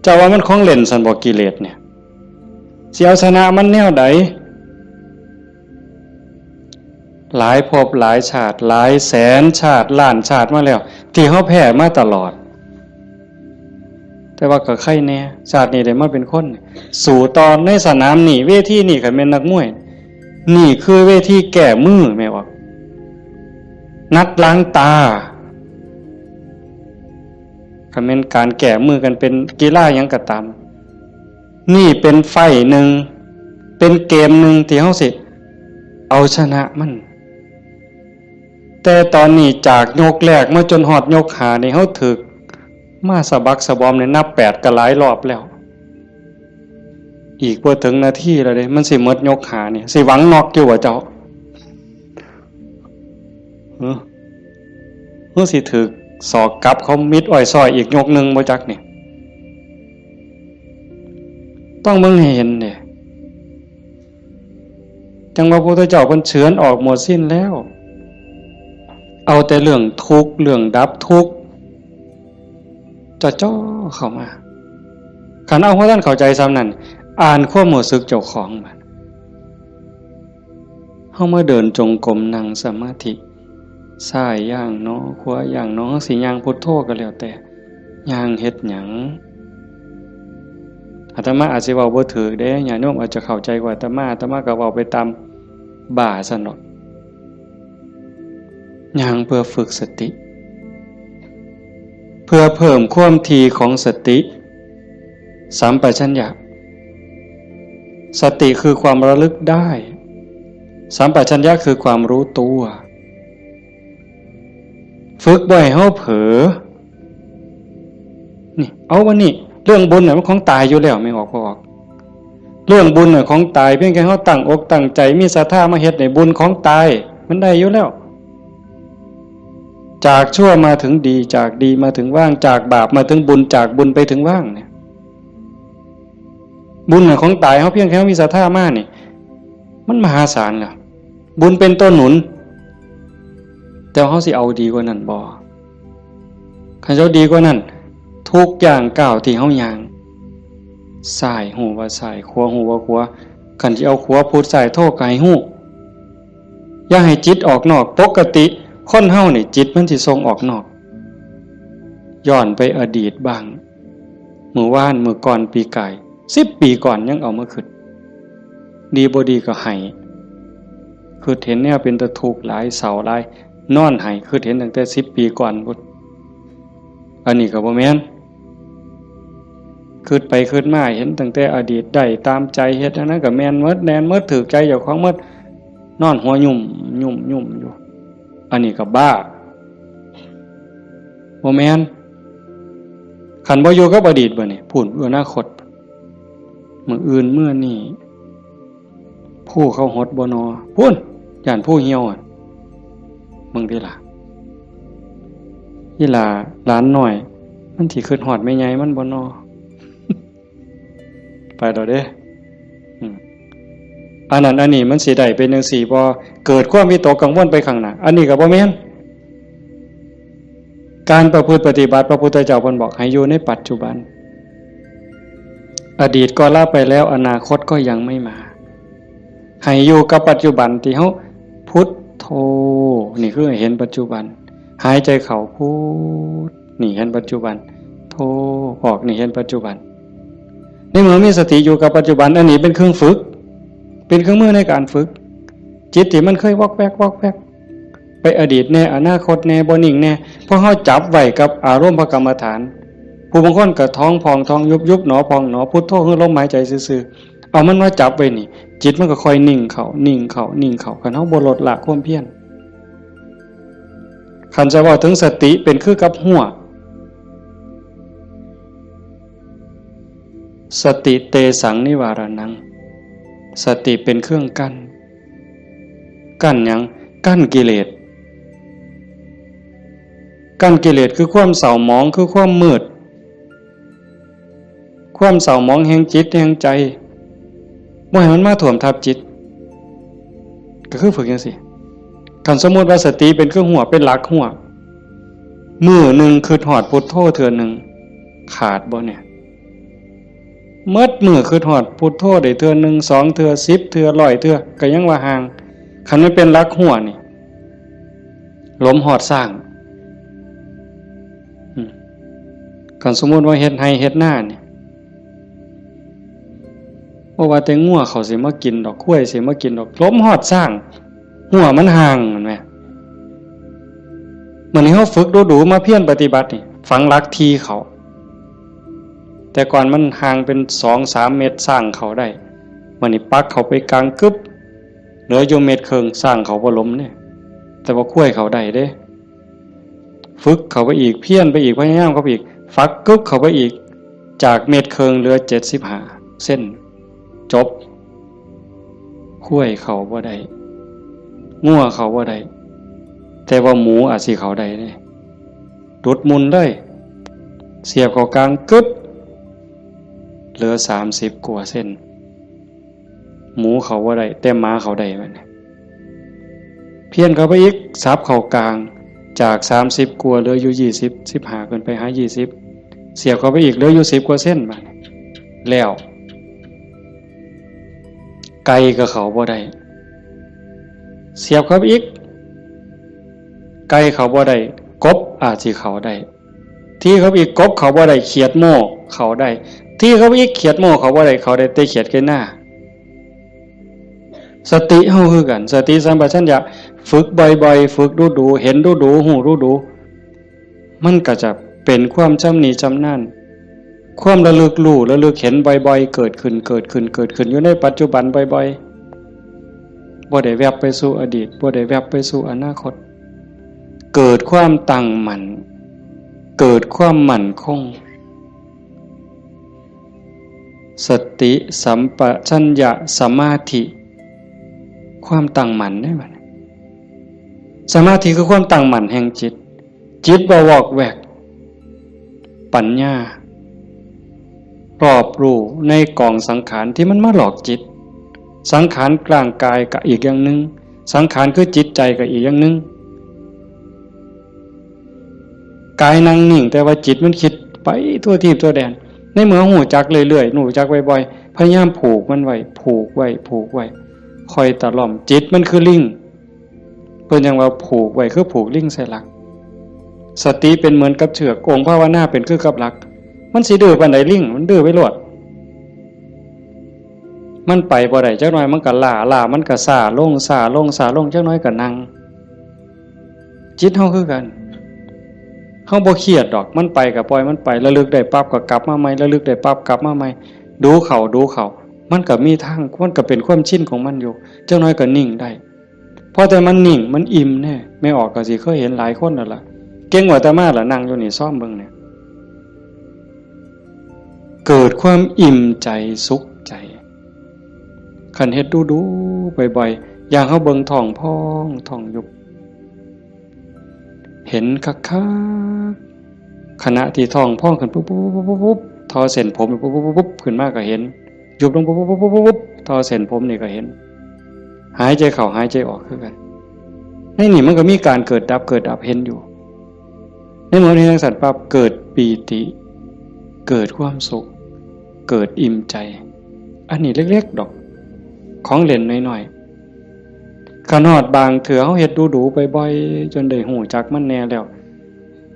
เจ้าว่ามันของเล่นซั่นบ่กิเลสเนี่ยสิเอาชนะมันแนวใดหลายภพหลายชาติหลายแสนชาติล้านชาติมาแล้วที่เฮาแพ้มาตลอดแต่ว่าก็ใครแน่ชาตินี้ได้มาเป็นคนสู่ตอนในสนามนี่เวทีนี่ก็แม่นนักมวยนี่คือเวทีแก้มือแม่ว่านัดล้างตาก็แม่นการแก้มือกันเป็นกีฬาหยังก็ตามนี่เป็นไฟหนึ่งเป็นเกมหนึ่งที่เฮาสิเอาชนะมันแต่ตอนนี้จากยกแรกมาจนฮอดยก5นี่เฮาถึกมาสะบักสะบอมเนี่ยนับ8ก็หลายรอบแล้วอีกบ่ถึงนาทีแล้วเด้มันสิหมดยก5นี่สิหวังน็อกอยู่ว่าเจ้าสิถึกศอกกลับเขามิดอ้อยซอยอีกยกนึงบ่จักนี่ต้องมึงเห็นเนี่ยจังว่าพระพุทธเจ้าเพิ่นเฉือนออกหมดสิ้นแล้วเอาแต่เรื่องทุกข์เรื่องดับทุกข์จ่อเข้ามาคันเอาเพราะท่านเข้าใจซ้ำนั่นอ่านความรู้สึกเจ้าของมันเฮามาเดินจงกรมนั่งสมาธิซ้ายย่างเนาะขวาย่างเนาะสิย่างพุทโธก็แล้วแต่ย่างเฮ็ดหยังอาตมาอาจสิเว้าบ่ถูกเด้ญาติโยมอาจจะเข้าใจกว่าอาตมาก็เว้าไปตามบ่าซั่นเนาะย่างเพื่อฝึกสติเพื่อเพิ่มความถี่ของสติสัมปชัญญะสติคือความระลึกได้สัมปชัญญะคือความรู้ตัวฝึกบ่อยเฮาเผลอนี่เอาวันนี้เรื่องบุญน่ะมันของตายอยู่แล้วไม่ออกบ่ออกเรื่องบุญน่ะของตายเพียงแค่เฮาตั้งอกตั้งใจมีศรัทธามาเฮ็ดให้บุญของตายมันได้อยู่แล้วจากชั่วมาถึงดีจากดีมาถึงว่างจากบาปมาถึงบุญจากบุญไปถึงว่างเนี่ยบุญน่ะของตายเฮาเพียงแค่มีศรัทธามานี่มันมหาศาลแล้วบุญเป็นต้นหนุนแต่เฮาสิเอาดีกว่านั้นบ่คันเจ้าดีกว่านั้นทุกอย่างก้าวที่เฮาย่างซ้ายหูว่าซ้ายขวาหูว่าขวาคันสิเอาขวาพุทธซ้ายโทก็ให้ฮู้อย่าให้จิตออกนอกปกติคนเฮานี่จิตมันสิส่งออกนอกย้อนไปอดีตบ้าง มื้อวานมื้อก่อนปีกาย10 ปีก่อนยังเอามาคิดดีบ่ดีก็ให้คือเห็นแนวเป็นตะทุกข์หลายเศร้าหลายนอนให้คือเห็นตั้งแต่10 ปีก่อนพุ่นอันนี้ก็บ่แม่นคิดไปคิดมาเห็นตั้งแต่อดีตได้ตามใจเฮ็ดอันนั้นก็แม่นหมดแน่นหมดถูกใจเจ้าของหมดนอนหัวยุ่มอยู่อันนี้ก็บ้าบ่แม่นคันบ่อยู่กับอดีตบ่นี่พูดอนาคตมื้ออื่นมื้อนี้ผู้เขาหดบ่นอพูนย่านผู้เหี่ยวอ่ะมึงติล่ะอีหล่าหลานน้อยมันสิคิดฮอดแม่ใหญ่มันบ่นอ ไปดอกเด้อันนั้นอันนี้มันสิได้เป็นจังซี่บ่เกิดความวิตกกังวลไปข้างหน้าอันนี้ก็บ่แม่นการประพฤติปฏิบัติพระพุทธเจ้าเพิ่นบอกให้อยู่ในปัจจุบันอดีตก็ละไปแล้วอนาคตก็ยังไม่มาให้อยู่กับปัจจุบันที่เฮาพุทโธนี่คือเห็นปัจจุบันหายใจเข้าพุทนี่เห็นปัจจุบันโธออกนี่เห็นปัจจุบันในเมื่อมีสติอยู่กับปัจจุบันอันนี้เป็นเครื่องฝึกเป็นเครื่องมือในการฝึกจิตที่มันเคยวอกแวกไปอดีตแน่อนาคตแน่บ่นิ่งแน่เพราะเฮาจับไว้กับอารมณ์พระกรรมฐานผู้บางคนก็ท้องพองท้องยุบหนอพองหนอพุทโธคือลมหายใจซื่อๆเอามันมาจับไว้นี่จิตมันก็ค่อยนิ่งเข้าคันเฮาบ่ลดละความเพียรคันจะว่าถึงสติเป็นคือกับหัวสติเตสังนิวารนังสติเป็นเครื่องกั้นหยังกั้นกิเลสคือความเศร้าหมองคือความมืดความเศร้าหมองแห่งจิตแห่งใจบ่ให้มันมาท่วมทับจิตก็คือฝึกจังซี่คันสมมุติว่าสติเป็นเครื่องหัวเป็นหลักหัวมื้อนึงคือฮอดพุทโธเทื่อนึงขาดบ่เนี่ยเมิดมื้อคือฮอดพุทโธได้เทื่อนึง2เทื่อ10เทื่อ100เทื่อก็ยังว่าห่างคันมันเป็นหลักหัวนี่ลมฮอดสร้างคันสมมุติว่าเฮ็ดไร่เฮ็ดนานี่บ่ว่าแต่งัวเขาสิมากินดอกข้วยสิมากินดอกลมฮอดสร้างหัวมันห่างนั่นแหมมื้อนี้เฮาฝึกดูๆมาเพียรปฏิบัตินี่ฝังหลักทีเขาแต่ก่อนมันห่างเป็น 2-3 เมตรสร้างเขาได้มื้อนี้ปักเขาไปกลางกึบเหลืออยู่เมตรครึ่งสร้างเขาบ่ล้มเนี่ยแต่ว่าข้วยเขาได้เด้ฝึกเขาไปอีกเพียรไปอีกพยายามเขาไปอีกฟักกึบเขาไปอีกจากเมตรครึ่งเหลือ75เส้นจบข้วยเขาบ่ได้งัวเขาบ่ได้แต่ว่าหมูอาจสิเขาได้นี่ดุดมุนเลยเสียบเข้ากลางกึบเหลือ30กว่าเส้นหมูเขาบ่ได้แต่หมาเขาได้มันเพี้ยนเขาไปอีกซับเข้ากลางจาก30กว่าเหลืออยู่20 15ขึ้นไปหา20เสียบเข้าไปอีกเหลืออยู่10กว่าเส้นบัดนี้แล้วไก่ก็เขาบ่ได้เสียบเข้าไปอีกไก่เขาบ่ได้กบอาจสิเขาได้ที่เขาอีกกบเขาบ่ได้เขียดโม่เขาได้ที่เขาอีกเขียดโม่เขาบ่ได้เขาได้แต่เขียดไก่หน้าสติเฮาคือกันสติสัมปชัญญะฝึกบ่อยๆฝึกดูๆเห็นดูๆหูดูๆมันก็จะเป็นความจำหนีจำนั่นความระลึกรู้ระลึกเห็นบ่อยๆเกิดขึ้นอยู่ในปัจจุบันบ่อยๆบ่ได้แวบไปสู่อดีตบ่ได้แวบไปสู่อนาคตเกิดความตั้งมั่นเกิดความมั่นคงสติสัมปชัญญะสมาธิความตั้งมั่นได้บัดนี้สมาธิคือความตั้งมั่นแห่งจิตบ่วอกแวกปัญญารอบรู้ในกองสังขารที่มันมาหลอกจิตสังขารกลางกายก็อีกอย่างนึงสังขารคือจิตใจก็อีกอย่างนึงกายนั่งนิ่งแต่ว่าจิตมันคิดไปทั่วทิพย์ทั่วแดนในเมื่อหูจักเรื่อยๆหูจักบ่อยๆพยายามผูกมันไว้ผูกไว้คอยตะล่อมจิตมันคือลิงเพิ่นยังว่าผูกไว้คือผูกลิงใส่หลักสติเป็นเหมือนกับเชือกองค์ภาวนาเป็นคือกับหลัก มันสิดื้อปานใดลิงมันดื้อไปโลดมันไปบ่ได้จักหน่อยมันก็ล่ามันก็ซ่าลงจักหน่อยก็นั่งจิตเฮาคือกันเฮาบ่เครียดดอกมันไปก็ปล่อยมันไประลึกได้ปั๊บก็กลับมาใหม่ระลึกได้ปั๊บกลับมาใหม่ดูเขามันก็มีทางมันก็เป็นความชินของมันอยู่จักหน่อยก็นิ่งได้พอแต่มันนิ่งมันอิ่มแน่ไม่ออกก็สิเคยเห็นหลายคนนั่นล่ะเก่งกว่าแต่มาล่ะนั่งอยู่นี่ซ่อมเบิ่งเนี่ยเกิดความอิ่มใจสุขใจคันเฮ็ดดูบ่อยๆอย่างเฮาเบิ่งท้องพองท้องยุบเห็นคักๆขณะที่ท้องพองขึ้นปุ๊บทอเส้นผมปุ๊บขึ้นมาก็เห็นยุบลงปุ๊บทอเส้นผมนี่ก็เห็นหายใจเข้าหายใจออกคือกันในนี่มันก็มีการเกิดดับเห็นอยู่ในเมื่อนี้ทั้งสัตว์ปั๊บเกิดปีติเกิดความสุขเกิดอิ่มใจอันนี้เล็กๆดอกของเล่นน้อยๆขนาดบางเถื่อเฮาเฮ็ดดูบ่อยๆจนได้หูจักมันแน่แล้ว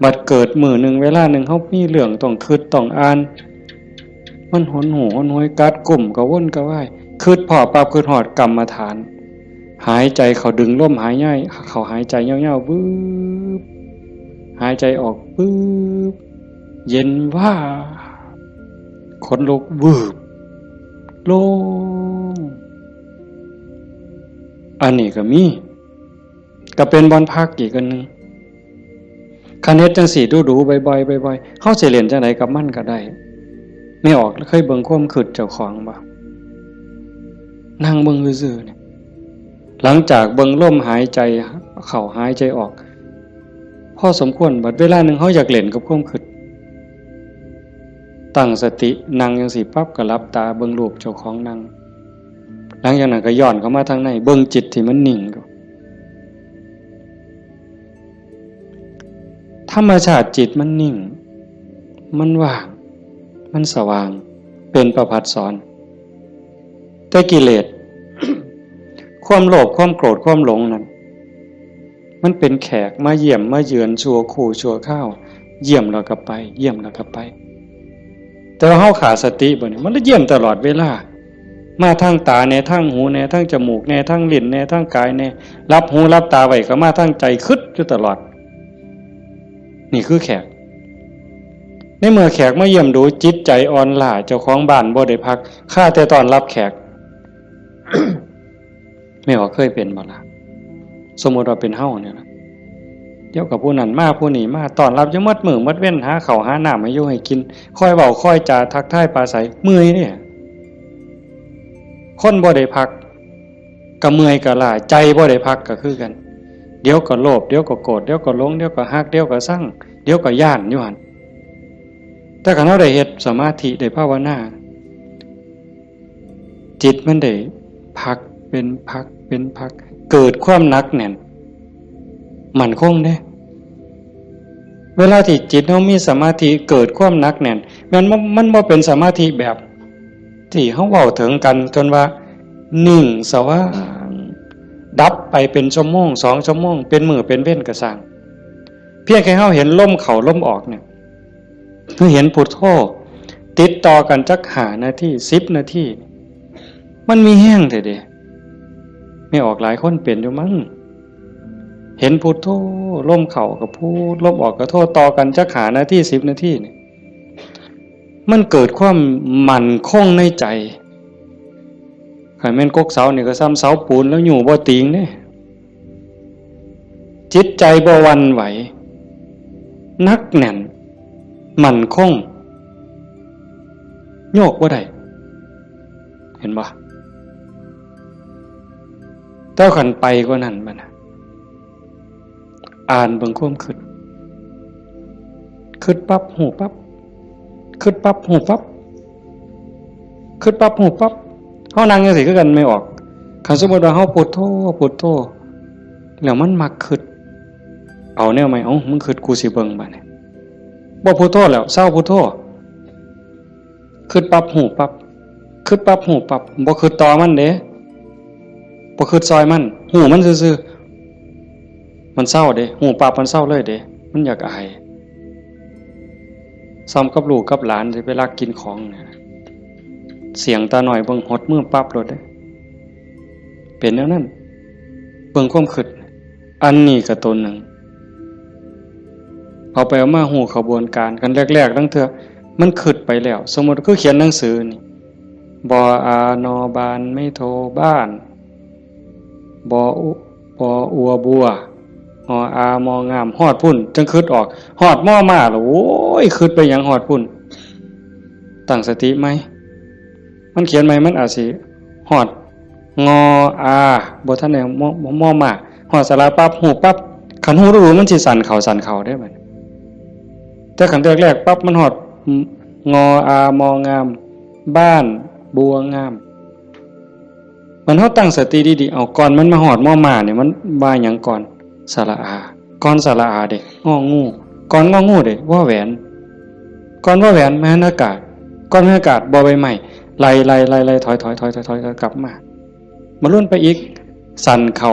บัดเกิดมื้อนึงเวลานึงเฮามีเรื่องต้องคิดต้องอ่านมันหนหูหนหวยกัดกลุ่มกระวนกระวายคิดพอปั๊บคิดฮอดกรรมฐานหายใจเข้าดึงลมหายใจเข้าหายใจยาวๆบึ๊บหายใจออกบึ๊บเย็นว่าขนลุกวืบโล่งอันนี้ก็มีก็เป็นบอนพักอีกอันนึงคันเฮ็ดจังสี่ดูบ่อยๆเฮาสิเล่นจังไดกับมันก็ได้ไม่ออกเคยเบิ่งความคิดเจ้าของบ่นั่งเบิ่งซื่อๆเนี่ยหลังจากเบิ่งลมหายใจเข้าหายใจออกพอสมควรบัดเวลานึงเฮาอยากเล่นกับความคิดตั้งสตินั่งจังสี่ปั๊บก็หลับตาเบิ่งรูปเจ้าของนั่งหลังจากนั้นก็ย้อนเข้ามาทางในเบิ่งจิตที่มันนิ่งธรรมชาติจิตมันนิ่งมันว่างมันสว่างเป็นประภัสสรแต่กิเลส ความโลภความโกรธความหลงนั้นมันเป็นแขกมาเยี่ยมมาเยือนชั่วคู่ชั่วข้าวเยี่ยมแล้วก็ไปเยี่ยมแล้วก็ไปแต่ว่าเฮาขาดสติบ่เนี่ยมันเยี่ยมตลอดเวลามาทางตาแน่ทางหูแน่ทางจมูกแน่ทางลิ้นแน่ทางกายแน่รับหูรับตาไว้ก็มาทางใจคิดอยู่ตลอดนี่คือแขกในเมื่อแขกมาเยี่ยมดูจิตใจอ่อนล้าเจ้าของบ้านบ่ได้พักข้าแต่ตอนรับแขก ไม่ว่าเคยเป็นบ่ล่ะสมมุติว่าเป็นเฮาเนี่ยล่ะเดี๋ยวกับผู้นั้นมาผู้นี้มาตอนรับอยู่หมดมื้อหมดเว้นหาข้าวหาน้ำให้อยู่ให้กินคอยเว้าคอยจาทักทายปราศัยเมื่อยเนี่ยคนบ่ได้พักก็เมื่อยก็ล้าใจบ่ได้พักก็คือกันเดี๋ยวก็โลภเดี๋ยวก็โกรธเดี๋ยวก็หลงเดี๋ยวก็ฮักเดี๋ยวก็ซังเดี๋ยวก็ย่านอยู่หั่นแต่คันเฮาได้เฮ็ดสมาธิได้ภาวนาจิตมันได้พักเป็นพักเกิดความหนักแน่นมั่นคงเด้เวลาที่จิตเฮามีสมาธิเกิดความหนักแน่นมันบ่เป็นสมาธิแบบที่เฮาเว้าถึงกันจนว่านิ่งสว่างดับไปเป็นชั่วโมง2ชั่วโมงเป็นมื้อเป็นเว้นก็สร้างเพียงแค่เฮาเห็นลมเข้าลมออกเนี่ยคือเห็นพุทโธติดต่อกันจัก5นาที10นาทีมันมีแห้งแท้เด้ไม่ออกหลายคนเป็นอยู่มั้งเห็นพุทโธลมเข้าก็พูดลมออกก็โธต่อกันจัก5นาที10นาทีนี่มันเกิดความมั่นคงในใจคันแม่นกกเสานี่ก็ซ้ำเสาปูนแล้วอยู่บ่ติงเด้จิตใจบ่หวั่นไหวนักแน่นมั่นคงโยกบ่ได้เห็นบ่แต่ขันไปกว่านั้นบัดน่ะอ่านเบิ่งความคิดปั๊บหูปั๊บคิดปั๊บหูปั๊บคิดปั๊บหูปั๊บเฮานั่งจังซี่คือกันไม่ออกคันสมมุติว่าเฮาพุทโธแล้วมันมักคิดเอาแนวใหม่เอ้ามึงคิดกูสิเบิ่งบัดนี้บ่พุทโธแล้วเศร้าพุทโธคิดปั๊บหูปั๊บคิดปั๊บหูปั๊บบ่คิดต่อมันเด้บ่คิดซอยมันหูมันซื่อๆมันเศร้าเด้หูปั๊บมันเศร้าเลยเด้มันอยากอาย ซ้ำกับลูกกับหลานสิไปลักกินของเนี่ยเสียงตาหน่อยเบิ่งหดมือปั๊บรถได้เป็นแนวนั้นเบิ่งความคิดอันนี้ก็ตัวหนึ่งเอาไปเอามาหูขบวนการกันแรกๆตั้งเถอะมันคิดไปแล้วสมมติคือเขียนหนังสือนี่บออานอบานไม่โทบ้านบออัวบัวออามองามฮอดพุ่นจังคิดออกฮอดม่อมาหรอโอ้ยคิดไปอย่างฮอดพุ่นตั้งสติไหมมันเขียนไหมมันอาจสิฮอดงออาบ่ทันได้ม่อมาฮอดสระปั๊บหูปั๊บคันหูรู้มันสิสั่นเข่าได้บัดแต่คันแรกๆปั๊บมันฮอดงออามองามบ้านบัวงามมันเฮาตั้งสติดีๆเอาก่อนมันมาฮอดม่อมาเนี่ยมันว่าหยังก่อนสระอาก่อนสระอาเด้งองูก่อนงองูเด้ว่าแหวนก่อนว่าแหวนแม่นอากาศก่อนอากาศบ่ใบไม้ไล่ถอยกลับมาลุ้นไปอีกสั่นเข่า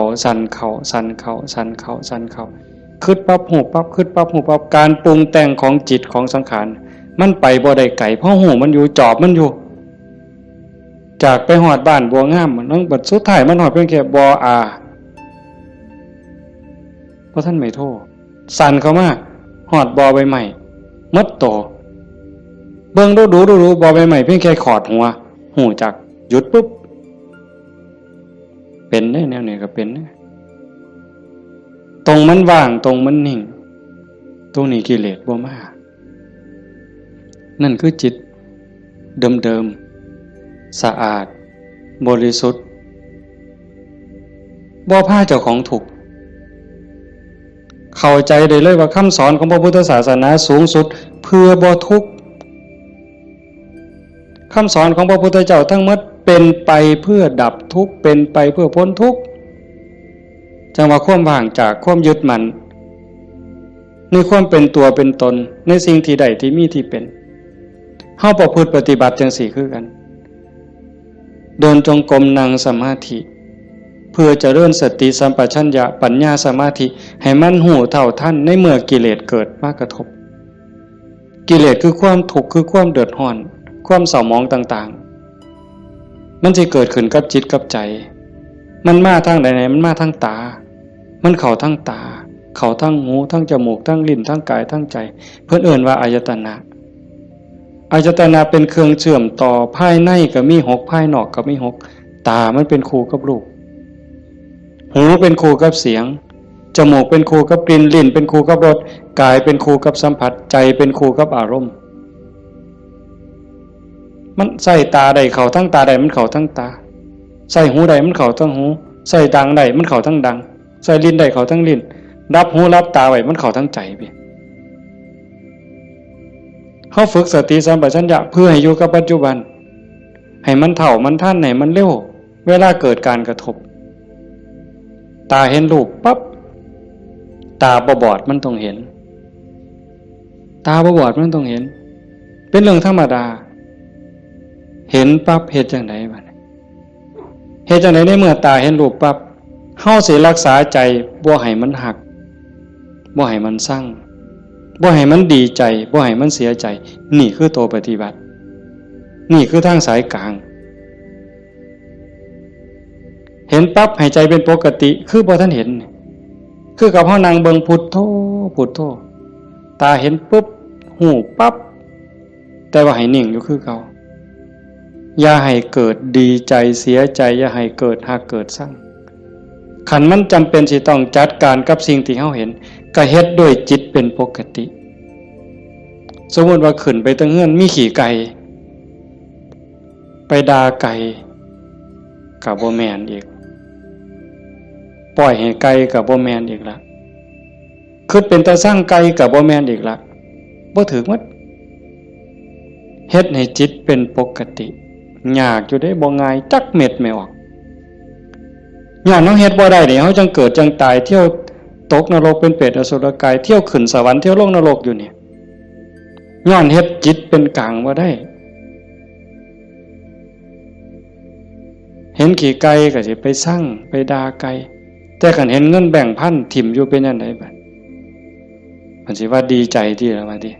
คิดปั๊บหูปั๊บคิดปั๊บหูปั๊บการปรุงแต่งของจิตของสังขารมันไปบ่ได้ไกลเพราะหูมันอยู่จอบมันอยู่จากไปหอดบ้านบัวงามมันต้องบัดสุดท้ายมันหอดเพียงแค่บออาเพราะท่านไม่โทษสั่นเข้ามาหอดบอใบใหม่มดโตเบิ่งดูบอใบใหม่เพียงแค่ขอดหัวหูจักหยุดปุ๊บเป็นได้แนวไหนก็เป็นนะตรงมันว่างตรงมันนิ่งตรงนี้กิเลสบ่มานั่นคือจิตเดิมสะอาดบริสุทธิ์บ่พาเจ้าของถูกเข้าใจได้เลยว่าคำสอนของพระพุทธศาสนาสูงสุดเพื่อบ่ทุกข์คำสอนของพระพุทธเจ้าทั้งหมดเป็นไปเพื่อดับทุกข์เป็นไปเพื่อพ้นทุกข์จังว่าความว่างจากความยึดมั่นในความเป็นตัวเป็นตนในสิ่งที่ใดที่มีที่เป็นเฮาประพฤติปฏิบัติจังสี่คือกันเดินจงกรมนั่งสมาธิเพื่อเจริญสติสัมปชัญญะปัญญาสมาธิให้มันหูเท่าทันในเมื่อกิเลสเกิดมากระทบกิเลสคือความทุกข์คือความเดือดร้อนความเศร้าหมองต่างๆมันจะเกิดขึ้นกับจิตกับใจมันมาทางไหนมันมาทางตามันเข้าทางตาเข้าทางหูทางจมูกทางลิ้นทางกายทางใจเพิ่นเอิ้นว่าอายตนะเป็นเครื่องเชื่อมต่อภายในก็มี6ภายนอกก็มี6ตามันเป็นคู่กับรูปหูเป็นคู่กับเสียงจมูกเป็นคู่กับกลิ่นลิ้นเป็นคู่กับรสกายเป็นคู่กับสัมผัสใจเป็นคู่กับอารมณ์มันใส่ตาใดเข้าทั้งตาใดมันเข้าทั้งตาใส่หูใดมันเข้าทั้งหูใส่ดังใดมันเข้าทั้งดังใส่ลิ้นใดเข้าทั้งลิ้นรับหูรับตาไว้มันเข้าทั้งใจพี่เขาฝึกสติสัมปชัญญะเพื่อให้อยู่กับปัจจุบันให้มันเท่ามันท่านไหนมันเร็วเวลาเกิดการกระทบตาเห็นรูปปั๊บตาบอดมันต้องเห็นตาบอดมันต้องเห็นเป็นเรื่องธรรมดาเห็นปั๊บเหตุจังไหนบ้างเหตุจังไหนในเมื่อตาเห็นรูปปั๊บเฮาสิรักษาใจบ่ให้มันหักบ่ให้มันสั่งบ่ให้มันดีใจบ่ให้มันเสียใจนี่คือตัวปฏิบัตินี่คือทางสายกลางเห็นปั๊บให้ใจเป็นปกติคือบ่ทันเห็นคือกับเฮานั่งเบิ่งพุทโธตาเห็นปุ๊บหูปั๊บแต่ว่าให้นิ่งอยู่คือเก่าอย่าให้เกิดดีใจเสียใจอย่าให้เกิดหักเกิดสั่งขันมันจำเป็นสิต้องจัดการกับสิ่งที่เฮาเห็นก็เฮ็ดด้วยจิตเป็นปกติสมมติว่าขึ้นไปตั้งเฮือนมีขี่ไก่ไปด่าไก่กับบ่แม่นอีกปล่อยให้ไก่กับบ่แม่นอีกละคิดเป็นตาสร้างไก่กับบ่แม่นอีกละบ่ถึกหมดเฮ็ดให้จิตเป็นปกติยากอยู่ได้บ่ง่ายจักเม็ดไม่ออกย้อนเฮาเฮ็ดบ่ได้นี่เฮาจังเกิดจังตายเที่ยวตกนรกเป็นเปรตอสุรกายเที่ยวขึ้นสวรรค์เที่ยวลงนรกอยู่เนี่ยย้อนเฮ็ดจิตเป็นกลางบ่ได้เห็นขี่ไก่ก็สิไปสั่งไปด่าไก่แต่คันเห็นเงินแบ่งพันถิ่มอยู่เป็นจังไดบัดมันสิว่าดีใจที่ละว่าติ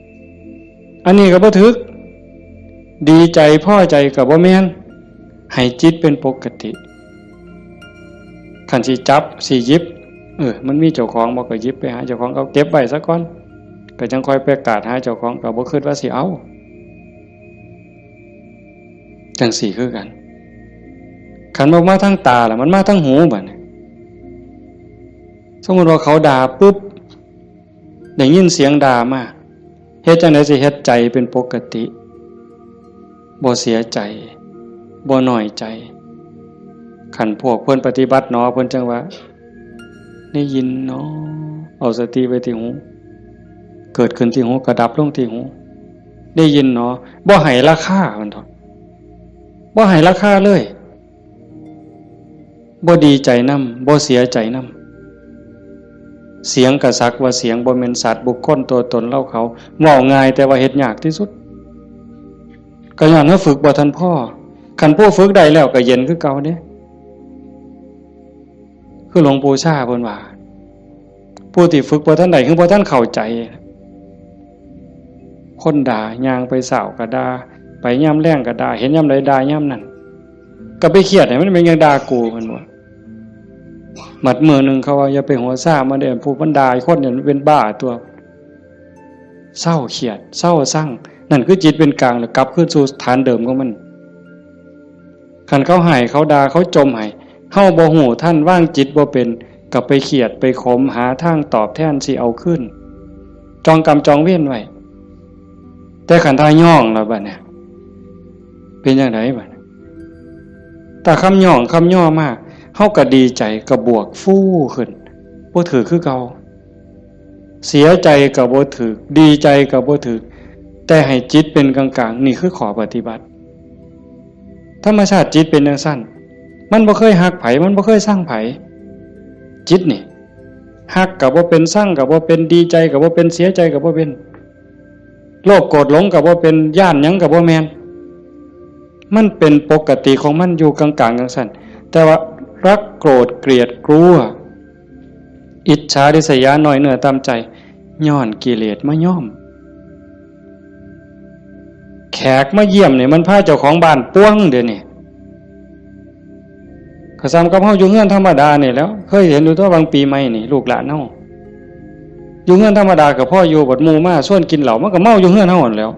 อันนี้ก็บ่ถึกดีใจพอใจก็บ่แม่นให้จิตเป็นปกติคันสิจับสิหยิบมันมีเจ้าของบ่ก็หยิบไปหาเจ้าของเอาเก็บไว้ซะก่อนก็จังค่อยไปกาดหาเจ้าของก็บ่คิดว่าสิเอาจังสี่คือกันคันบ่มาทางตาล่ะมันมาทางหูบัดนี้สมมุติว่าเขาด่าปุ๊บได้ยินเสียงด่ามาเฮ็ดจังได๋สิเฮ็ดใจเป็นปกติบ่เสียใจบ่น้อยใจคันพวกเพิ่นปฏิบัติเนาะเพิ่นจังว่าได้ยินเนาะเอาสติไว้ที่หูเกิดขึ้นที่หูก็ดับลงที่หูได้ยินเนาะบ่ให้ราคามันเถาะบ่ให้ราคาเลยบ่ดีใจนำบ่เสียใจนำเสียงกะสักว่าเสียงบ่แม่นสัตว์บุคคลตัวตนเล่าเขาเว้าง่ายแต่ว่าเฮ็ดยากที่สุดก็ย้อนว่าฝึกบ่ทันพ่อคันผู้ฝึกได้แล้วก็เย็นคือเก่าเด้คือหลวงปู่ชาเพิ่นว่าผู้ที่ฝึกบ่ทันได้คือบ่ทันเข้าใจคนด่าย่างไปเศร้าก็ด่าไปยามแลงก็ด่าเห็นยามใดด่ายามนั้นก็ไปเครียดให้มันเป็นยังด่ากูเพิ่นว่าหมัดมือนึงเขาว่าอย่าไปหัวซ่ามาเด้อผู้มันด่าคนเนี่ยมันเป็นบ้าตัวเศร้าเครียดเศร้าสั่งนั่นคือจิตเป็นกลางแล้วกลับคืนสู่ฐานเดิมของมันคันเขาให้เขาด่าเขาจมให้เฮาบ่ฮู้ท่านว่างจิตบ่เป็นก็ไปเครียดไปขมหาทางตอบแทนสิเอาขึ้นจองกรรมจองเวรไว้แต่ขันทาย่องแล้วบัดเนี่ยเป็นจังไดบัดแต่คำย่องคำย่อมากเฮาก็ดีใจก็บวกฟู่ขึ้นบ่ถือคือเก่าเสียใจก็บ่ถือดีใจก็บ่ถือแต่ให้จิตเป็นกลางๆนี่คือขอปฏิบัติธรรมชาติจิตเป็นจังซั่นมันบ่เคยฮักไผมันบ่เคยสร้างไผจิตนี่ฮักก็บ่เป็นสร้างก็บ่เป็นดีใจก็บ่เป็นเสียใจก็บ่เป็นโลภโกรธหลงก็บ่เป็นย่านหยังก็บ่แม่นมันเป็นปกติของมันอยู่กลางๆจังซั่นแต่ว่ารักโกรธเกลียดกลัวอิจฉาริษยาน้อยเนื้อตามใจย้อนกิเลสมาย่อมแขกมาเยี่ยมเนี่ยมันพาเจ้าของบ้านป้วงเดี๋ยวนี้ก็ซ้ำกับเฮาอยู่เฮือนธรรมดานี่แล้วเคยเห็นอยู่ตัวบางปีใหม่นี่ลูกหลานเฮาอยู่เฮือนธรรมดากับพ่ออยู่บัดหมู่มาชวนกินเหล้ามันก็เมาอยู่เฮือนเฮานั่นแหล้ว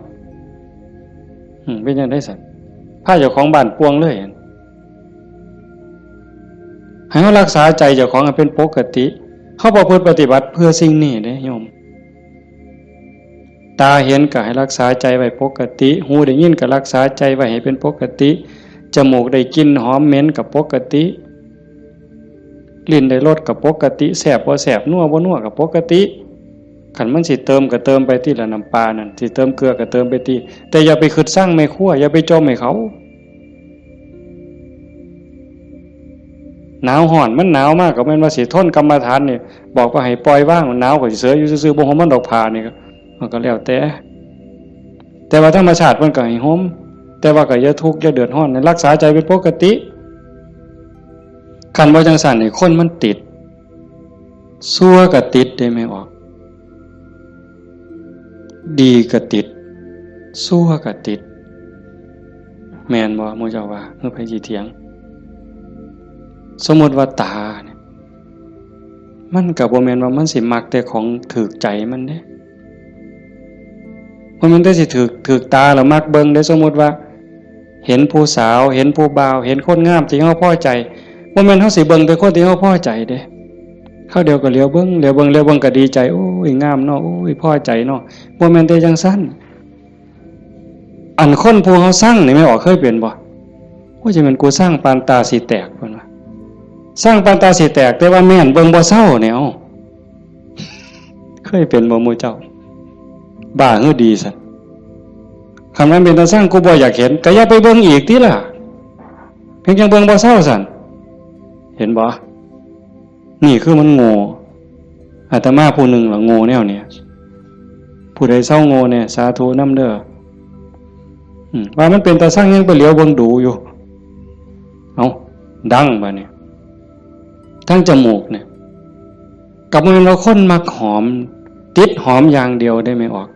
เป็นจังได๋ซั่นพาเจ้าของบ้านป้วงเลยให้เฮารักษาใจเจ้าของให้เป็นปกติเฮาบ่พึงปฏิบัติเพื่อสิ่งนี้เด้โยมตาเห็นก็ให้รักษาใจไว้ปกติหูได้ยินก็รักษาใจไว้ให้เป็นปกติจมูกได้กลิ่นหอมเหม็นก็ปกติลิ้นได้รสก็ปกติแซ่บบ่แซ่บนัวบ่นัวก็ปกติคันมันสิเติมก็เติมไปที่ละน้ำปลานั่นสิเติมเกลือก็เติมไปที่แต่อย่าไปคิดสร้างแม่ครัวอย่าไปจมให้เขาหนาวร้อนมันหนาวมากก็แม่นว่าสิทนกรรมฐานนี่บอกว่าให้ปล่อยว่างหนาวก็สิเสืออยู่ซื่อๆบ่ห่มมันดอกผ้านี่ก็มันก็แล้วแต่ว่าธรรมชาติมันก็ให้ห่มแต่ว่าก็อย่าทุกข์อย่าเดือดร้อนรักษาใจเป็นปกติคันบ่จังซั่นนี่คนมันติดชั่วก็ติดได้ไม่ออกดีก็ติดชั่วก็ติดแม่นบ่หมู่เจ้าว่าเมื่อไผสิเถียงสมมุติว่าตาเนี่ยมันก็บ่แม่นว่ามันสิมักแต่ของถูกใจมันเด้เพราะมันได้สิถูกตาแล้วมักเบิ่งได้สมมุติว่าเห็นผู้สาวเห็นผู้บ่าวเห็นคนงามที่เฮาพอใจบ่แม่นเฮาสิเบิ่งแต่คนที่เฮาพอใจเด้เข้าเดียวก็เหลียวเบิ่งก็ดีใจโอ้ยงามเนาะโอ้ยพอใจเนาะบ่แม่นแต่จังซั่นอันคนผู้เฮาสร้างนี่แม่ออกเคยเป็นบ่ว่าจะเป็นกูสร้างปานตาสิแตกเพิ่นว่าสร้างปานตาสิแตกแต่ว่าแม่นเบิ่งบ่เศร้าแนวเคยเป็นบ่หมู่เจ้าบ้าหือดีซั่นคำนั้นเป็นตาสร้างกูบ่อยากเห็นก็อย่าไปเบิ่งอีกติล่ะเพียงจังเบิ่งบ่เศร้าซั่นเห็นบ่นี่คือมันโง่อาตมาผู้หนึ่งล่ะโง่แนวเนี้ยผู้ใดเศร้าโง่เนี่ยสาธุนำเด้อว่ามันเป็นตาสร้างยังไปเหลียวเบิ่งดูอยู่เอาดังบัดนี้ทั้งจมูกเนี่ยกับมันเราคนมักหอมติดหอมอย่างเดียวได้ไม่ออก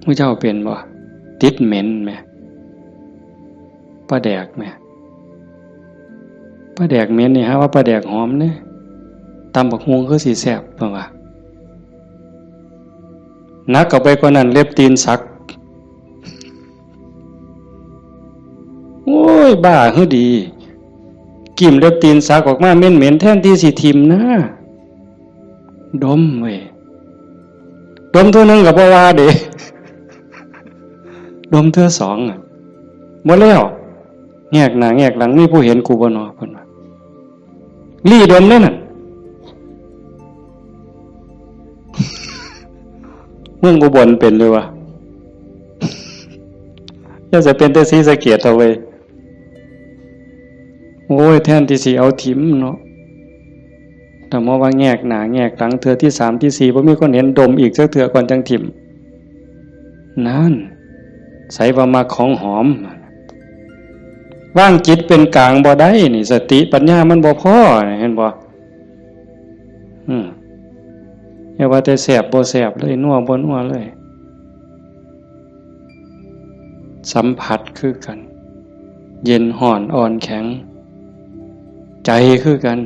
ผู้เจ้าเป็นบ่ติดเหม็นไหมปลาแดกไหมปลาแดกเหม็นนี่ฮะว่าปลาแดกหอมเนี่ยตำบักฮวงคือสีแสบเปล่าวะนักกับไปกว่านั้นเล็บตีนสักโอ้ยบ้าคือดีกิ่มเล็บตีนสักออกมาเหม็นแทนที่สิทิมนะดมเว้ยดมตัวนึงกับบ่ว่าเด้ดมเธอสองอ่ะหมดแล้วแงกหน้าแงกหลังมีผู้เห็นกูบ่นอเพิ่นว่าลี่ดมเลยน่ะเมืองอุบลเป็นเลยวะน่าจะเป็นแต่ศรีสะเกษเอาไว้โอ้ยแทนที่สิเอาถิ่มเนาะแต่ว่าแงกหน้าแงกหลังเทื่อที่3ที่4บ่มีคนเห็นดมอีกสักเทื่อก่อนจังถิ่มนั่นใส่ว่ามาของหอมว่างจิตเป็นกลางบ่ได้นี่สติปัญญามันบ่พอเห็นบ่อย่าว่าแต่แสบบ่แสบเลยนัวบ่นัวเลยสัมผัสคือกันเย็นห่อนอ่อนแข็งใจคือกัน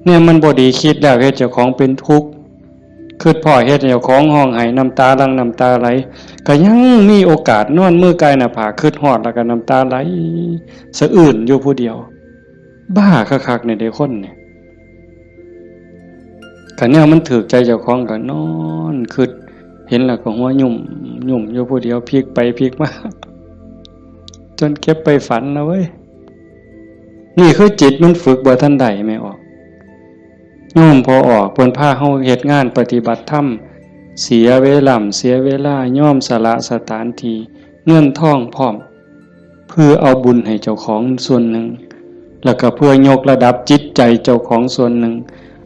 เนี่ยมันบ่ดีคิดแล้วเฮ็ดเจ้าของเป็นทุกข์คิดพ่อเฮ็ดเจ้าของห้องไห้น้ำตาหลั่งน้ำตาไหลก็ยังมีโอกาสนอนมือกายหน้าผากคิดฮอดแล้วก็น้ำตาไหลสะอื้นอยู่ผู้เดียวบ้าคักๆเนี่ยเด้คนเนี่ยก็เนี่ยมันถูกใจเจ้าของก็นอนคิดเห็นแล้วก็หัวยุ่มอยู่ผู้เดียวพลิกไปพลิกมาจนเก็บไปฝันนะเว้ยนี่คือจิตมันฝึกบ่ทันใดไม่ออกโยมพอออกเพิ่นพาเฮาเฮ็ดงานปฏิบัติธรรมเสียเวลาย่อมสละสถานที่เงินทองพร้อมเพื่อเอาบุญให้เจ้าของส่วนหนึ่งแล้วก็เพื่อยกระดับจิตใจเจ้าของส่วนหนึ่ง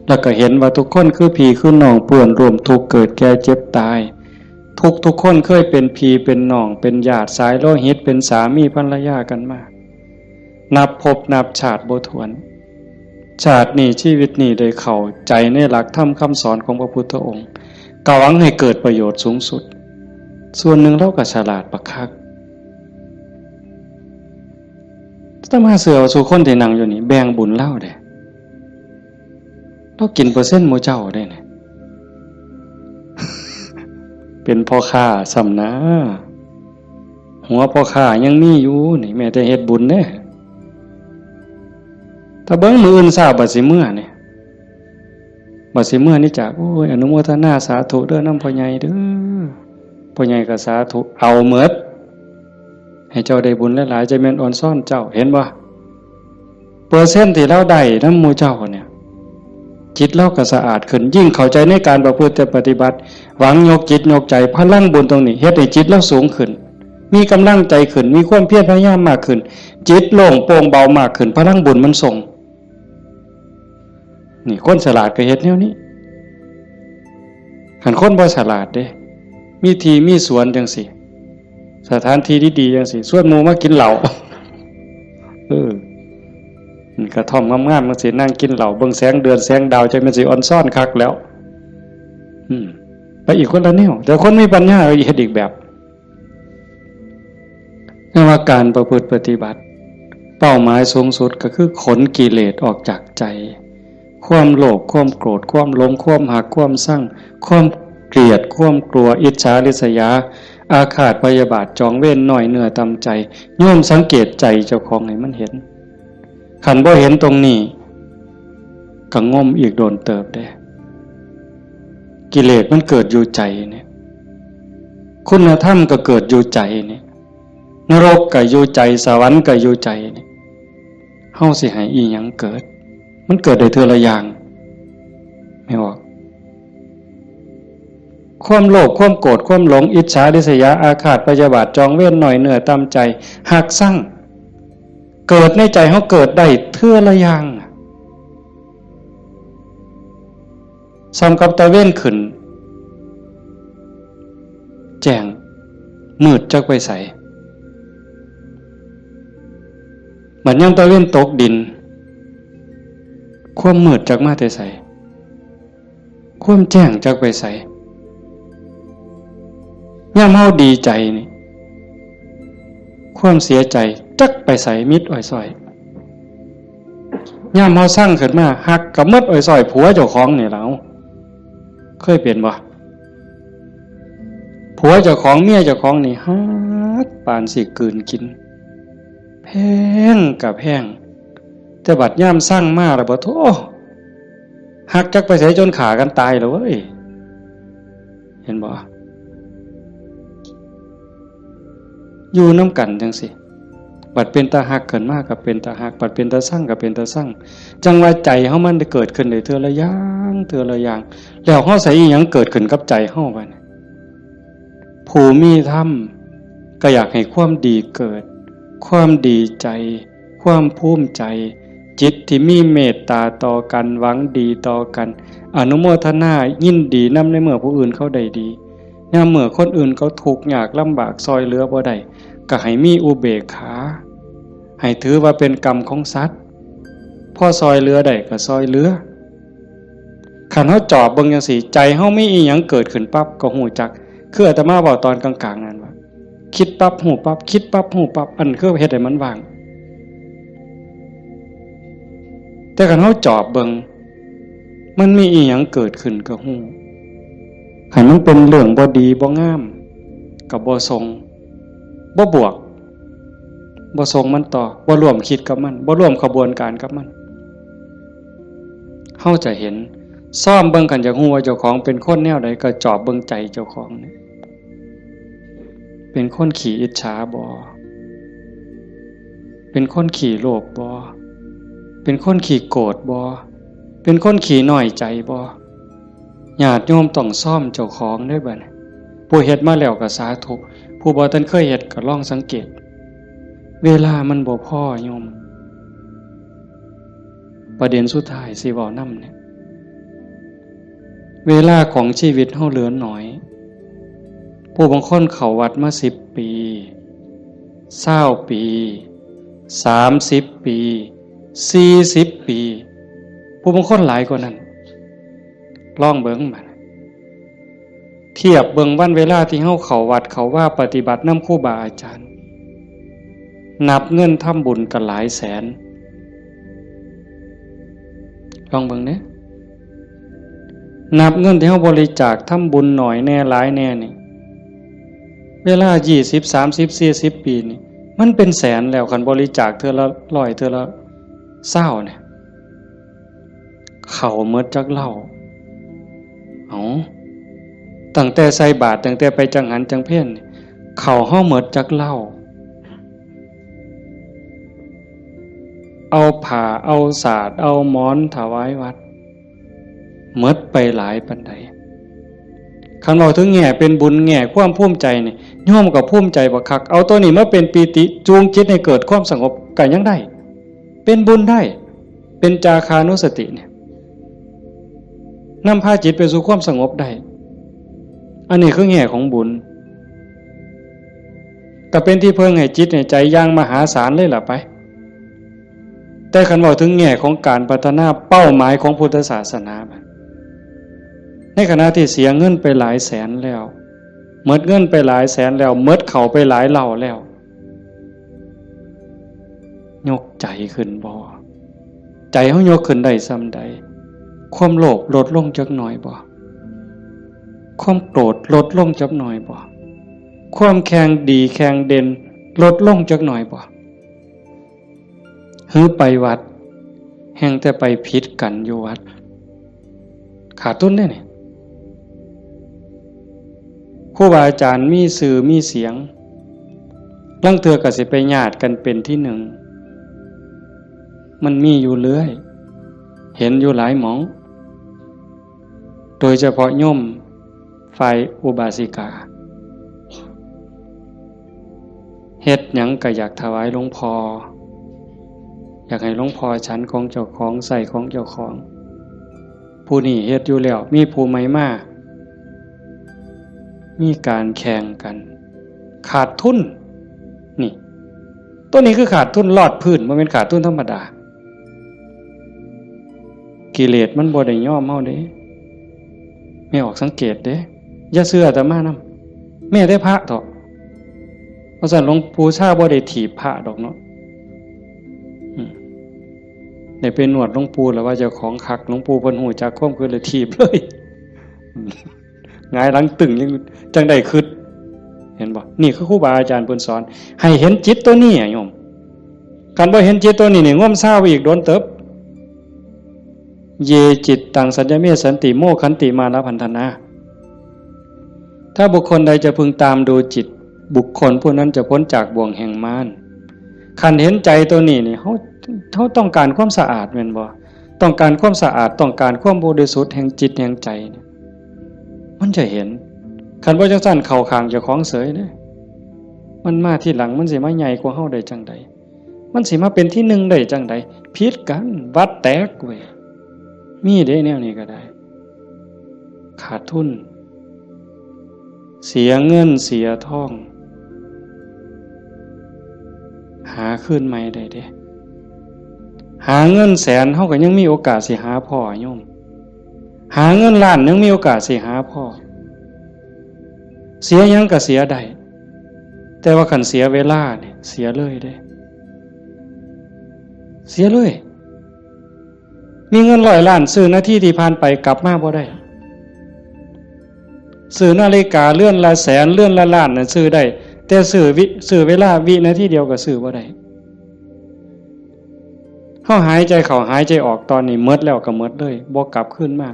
แล้วก็เห็นว่าทุกคนคือพี่คือน้องป่วนรวมทุกข์เกิดแก่เจ็บตายทุกคนเคยเป็นพี่เป็นน้องเป็นญาติสายโลหิตเป็นสามีภรรยากันมานับภพนับชาติบ่ถ้วนชาตินี้ชีวิตนี้ได้เข้าใจในหลักธรรมคำสอนของพระพุทธองค์กหวังให้เกิดประโยชน์สูงสุดส่วนหนึ่งเราก็ฉลาดบักคักถ้ามาเสือสู่คนที่นั่งอยู่นี่แบ่งบุญเล่าเด้เรากินเปอร์เซ็นต์หมู่เจ้าได้เนี่ย เป็นพ่อค้าสำนะหัวพ่อค้ายังมีอยู่นี่แม้แต่เฮ็ดบุญเนี่ยถ้าเบิ่งมืออื่นทราบบัดสิเมื่อเนี่ยบัดสิเมื่อนี่จากโอ้ยอนุโมทนาสาธุเด้อนำพ่อใหญ่เด้อพ่อใหญ่ก็สาธุเอาหมดให้เจ้าได้บุญหลายๆจะแม่นอ่อนซ่อนเจ้าเห็นบ่เปอร์เซ็นต์ที่เราได้นำหมู่เจ้าเนี่ยจิตเราก็สะอาดขึ้นยิ่งเข้าใจในการประพฤติปฏิบัติหวังยกจิตยกใจพลังบุญตรงนี้เฮ็ดให้จิตเราสูงขึ้นมีกำลังใจขึ้นมีความเพียรพยายามมากขึ้นจิตโล่งโปร่งเบามากขึ้นพลังบุญมันส่งนี่คนฉลาดก็เฮ็ดแนวนี้คันคนบ่ฉลาดเด้มีที่มีสวนจังซี่สถานที่ดีๆจังซี่ชวนหมู่มากินเหล้านี่กระท่อมงามๆมันสินั่งกินเหล้าเบิ่งแสงเดือนแสงดาวใจมันสิอ่อนซ่อนคักแล้วไปอีกคนละแนวแต่คนมีปัญญาเฮ็ดอีกแบบนั่นว่าการประพฤติปฏิบัติเป้าหมายสูงสุดก็คือขนกิเลสออกจากใจความโลภความโกรธความหลงความหักความสั่งความเกลียดความกลัวอิจฉาริษยาอาฆาตพยาบาทจองเวรหน่อยเหนือตำใจโยมสังเกตใจเจ้าของให้มันเห็นขันบ่เห็นตรงนี้ก็ง่มอีกโดนเติบได้กิเลสมันเกิดอยู่ใจเนี่ยคุณธรรมก็เกิดอยู่ใจเนี่ยนรกก็อยู่ใจสวรรค์ก็อยู่ใจเนี่ยเฮาสิให้อีหยังเกิดมันเกิดได้เทื่อละอย่างไม่ออกความโลภความโกรธความหลงอิจฉาริษยาอาฆาตพยาบาทจองเวรหน่อยเหนือตามใจหักสั่งเกิดในใจเขาเกิดได้เทื่อละอย่างซ้ำกับตะเว้นขึ้นแจ้งมืดจักไปใสบัดยามตะเว้นตกดินความมืดจักมาแต่ใสความแจ้งจักไปใส ย่ามเฮาดีใจนี่ความเสียใจจักไปใส่มิดอ้อยซอยย่ามเฮาสร้างขึ้นมาฮักกับมดอ้อยซอยผัวเจ้าของนี่แล้วเคยเป็นบ่ผัวเจ้าของเมียเจ้าของนี่ฮักปานสิกลืนกินแพงกับแพงแต่บัดย่ามสร้างมาแล้วบ่โธ่ฮักจักไปใส่จนขากันตายแล้วเว้ยเห็นบ่อยู่น้ำกันจังสิบัดเป็นตาฮักเกินมากกับเป็นตาฮักบัดเป็นตาสร้างกับเป็นตาสร้างจังว่าใจเฮามันได้เกิดขึ้นได้เทื่อละอย่างเทื่อละอย่างแล้วเฮาใส่อีหยังเกิดขึ้นกับใจเฮาบัดนี้ผู้มีธรรมก็อยากให้ความดีเกิดความดีใจความภูมิใจจิตที่มีเมตตาต่อกันหวังดีต่อกันอนุโมทนายินดีนำในเมื่อผู้อื่นเขาได้ดียามเมื่อคนอื่นเขาทุกข์ยากลำบากซอยเหลือบ่ได้ก็ให้มีอุเบกขาให้ถือว่าเป็นกรรมของสัตว์พอซอยเหลือได้ก็ซอยเหลือคันเฮาจอบเบิ่งจังซี่ใจเฮามีอีหยังเกิดขึ้นปั๊บก็ฮู้จักคืออาตมาบอกตอนกลางๆนั่นว่าคิดปั๊บฮู้ปั๊บคิดปั๊บฮู้ปั๊บอันคือเฮ็ดให้มันว่างแต่คันเฮาจอบเบิ่งมันมีอีหยังเกิดขึ้นก็ฮู้ให้มันเป็นเรื่องบ่ดีบ่งามก็บ่ทรงบ่บวกบ่ทรงมันต่อบ่ร่วมคิดกับมันบ่ร่วมขบวนการกับมันเฮาจะเห็นซ่อมเบิ่งกันจากฮู้ว่าเจ้าของเป็นคนแนวใดก็จอบเบิ่งใจเจ้าของนี่เป็นคนขี้อิจฉาบ่เป็นคนขี้โลภบ่เป็นคนขี้โกรธบ่เป็นคนขี้น้อยใจบ่ญาติโยมต้องซ่อมเจ้าของด้วยบัดนี้ผู้เฮ็ดมาแล้วก็สาธุผู้บ่ทันเคยเฮ็ดก็ลองสังเกตเวลามันบ่พอโยมประเด็นสุดท้ายสิเว้านำเนี่ยเวลาของชีวิตเฮาเหลือน้อยผู้บางคนเข้าวัดมา10 ปี20 ปี30 ปี40 ปีผู้บางคนหลายกว่านั้นลองเบิ่งบัดเทียบเบิ่งวันเวลาที่เฮาเข้าวัดเข้าว่าปฏิบัตินำครูบาอาจารย์นับเงินทำบุญกันหลายแสนลองเบิ่งเด้นับเงินที่เฮาบริจาคทำบุญหน่อยแน่หลายแน่นี่เวลา20 30 40 ปีนี่มันเป็นแสนแล้วคันบริจาคเทื่อละ100เทื่อละ20เนี่ยเข้าหมดจักเหล้าตั้งแต่ใส่บาตรตั้งแต่ไปจังหันจังเพ่นเข้าเฮาหมดจักเหล้าเอาผ้าเอาสาดเอาหมอนถวายวัดหมดไปหลายปานใดคันเว้าถึงแง่เป็นบุญแง่ความภูมิใจนี่โยมก็ภูมิใจบ่คักเอาตัวนี้มาเป็นปีติจูงจิตให้เกิดความสงบก็ยังได้เป็นบุญได้เป็นจาคานุสติเนี่ยนำพาจิตไปสู่ความสงบได้อันนี้คือแง่ของบุญก็เป็นที่เพิ่งให้จิตให้ใจอย่างมหาศาลเลยล่ะไปแต่คันว่าถึงแง่ของการพัฒนาเป้าหมายของพุทธศาสนาในขณะที่เสียเงินไปหลายแสนแล้วหมดเงินไปหลายแสนแล้วหมดเข้าไปหลายเหล่าแล้วยกใจขึ้นบ่ใจเฮายกขึ้นได้ส่ำใดความโลภลดลงจักหน่อยบ่ความโกรธลดลงจักหน่อยบ่ความแข็งดีแข็งเด่นลดลงจักหน่อยบ่หือไปวัดแห่งแต่ไปผิดกันอยู่วัดขาดทุนได้นี่ครูบาอาจารย์มีสื่อมีเสียงลังเทื่อก็สิไปญาติกันเป็นที่หนึ่งมันมีอยู่เรื่อยเห็นอยู่หลายหม่องโดยเฉพาะโยมฝ่ายอุบาสิกาเฮ็ดหยังก็อยากถวายหลวงพ่ออยากให้หลวงพ่อฉันของเจ้าของใส่ของเจ้าของผู้นี้เฮ็ดอยู่แล้วมีผู้ใหม่มามีการแข่งกันขาดทุนนี่ตัวนี้คือขาดทุนลอดพื้นบ่แม่นขาดทุนธรรมดากิเลสมันบ่ได้ยอมเฮาเด้ไม่ออกสังเกตเด้อย่าเชื่ออาตมานำ แม่ได้พระเถอะเพราะฉะนั้นหลวงปู่ชาบ่ได้ถีบพระดอกเนาะได้เป็นหนวดหลวงปู่แล้วว่าเจ้าของคักหลวงปู่เพิ่นฮู้จักความคือเลยถีบเลยหงายหลังตึงยังจังได้คิดเห็นบ่นี่คือครูบาอาจารย์เพิ่นสอนให้เห็นจิตตัวนี้โยมคันบ่เห็นจิตตัวนี้นี่ง่วมซ่าไปอีกโดนเติบเยจิตตังสัญญเมสันติโมขันติมานะพันธนาถ้าบุคคลใดจะพึงตามดูจิตบุคคลผู้นั้นจะพ้นจากบ่วงแห่งมารคันเห็นใจตัวนี้นี่เขาต้องการความสะอาดแม่นบ่ต้องการความสะอาดต้องการความบริสุทธิ์แห่งจิตแห่งใจเนี่ยมันจะเห็นคันบ่จังซั่นเข้าข้างเจ้าของเสยเด้มันมาที่หลังมันสิมาใหญ่กว่าเฮาได้จังใดมันสิมาเป็นที่หนึ่งได้จังใดผิดกันวัดแตกเว้ยมีเด้แนวนี้ก็ได้ขาดทุนเสียเงินเสียทองหาคืนใหม่ได้เด้หาเงินแสนเฮาก็ยังมีโอกาสสิหาพ่อโยมหาเงินล้านยังมีโอกาสสิหาพ่อเสียยังก็เสียได้แต่ว่าคันเสียเวลาเนี่ยเสียเลยเด้เสียเลยมีเงิน100 ล้านซื้อนาทีที่ผ่านไปกลับมาบ่ได้ซื้อนาฬิกาเลื่อนละแสนเลื่อนละล้านน่ะซื้อได้แต่ซื้อเวลาวินาทีเดียวก็ซื้อบ่ได้เฮาหายใจเข้าหายใจออกตอนนี้หมดแล้วก็หมดเลยบ่กลับคืนมา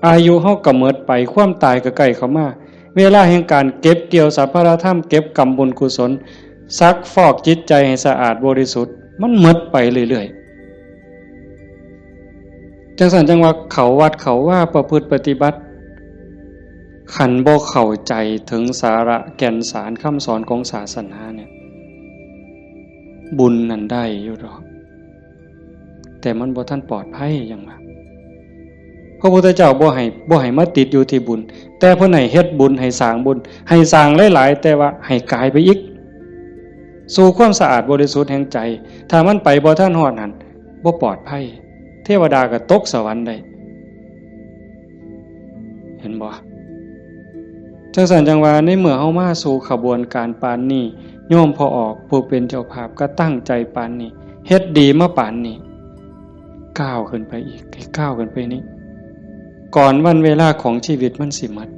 อายุเฮาก็หมดไปความตายก็ใกล้เข้ามาเวลาแห่งการเก็บเกี่ยวสัพพะธรรมเก็บกรรมบุญกุศลซักฟอกจิตใจให้สะอาดบริสุทธิ์มันหมดไปเรื่อยๆจังซั่นจังว่าเขาวัดเขาว่าประพฤติปฏิบัติขันบ่เข้าใจถึงสาระแก่นสารคำสอนของศาสนาเนี่ยบุญนั้นได้อยู่ดอกแต่มันบ่ทันปลอดภัยอย่างว่าพระพุทธเจ้าบ่ให้มาติดอยู่ที่บุญแต่เพิ่นให้เฮ็ดบุญให้สร้างบุญให้สร้างหลายๆแต่ว่าให้กายไปอีกสู่ความสะอาดบริสุทธิ์แห่งใจถ้ามันไปบ่ทันฮอดนั้นบ่ปลอดภัยเทวดาก็ตกสวรรค์ได้เห็นบ่จังซั่นจังว่าในเมื่อเฮามาสู่ขบวนการปานนี้โยมพอออกผู้เป็นเจ้าภาพก็ตั้งใจปานนี้เฮ็ดดีมาปานนี้ก้าวขึ้นไปอีกก้าวขึ้นไปนี้ก่อนวันเวลาของชีวิตมันสิหมด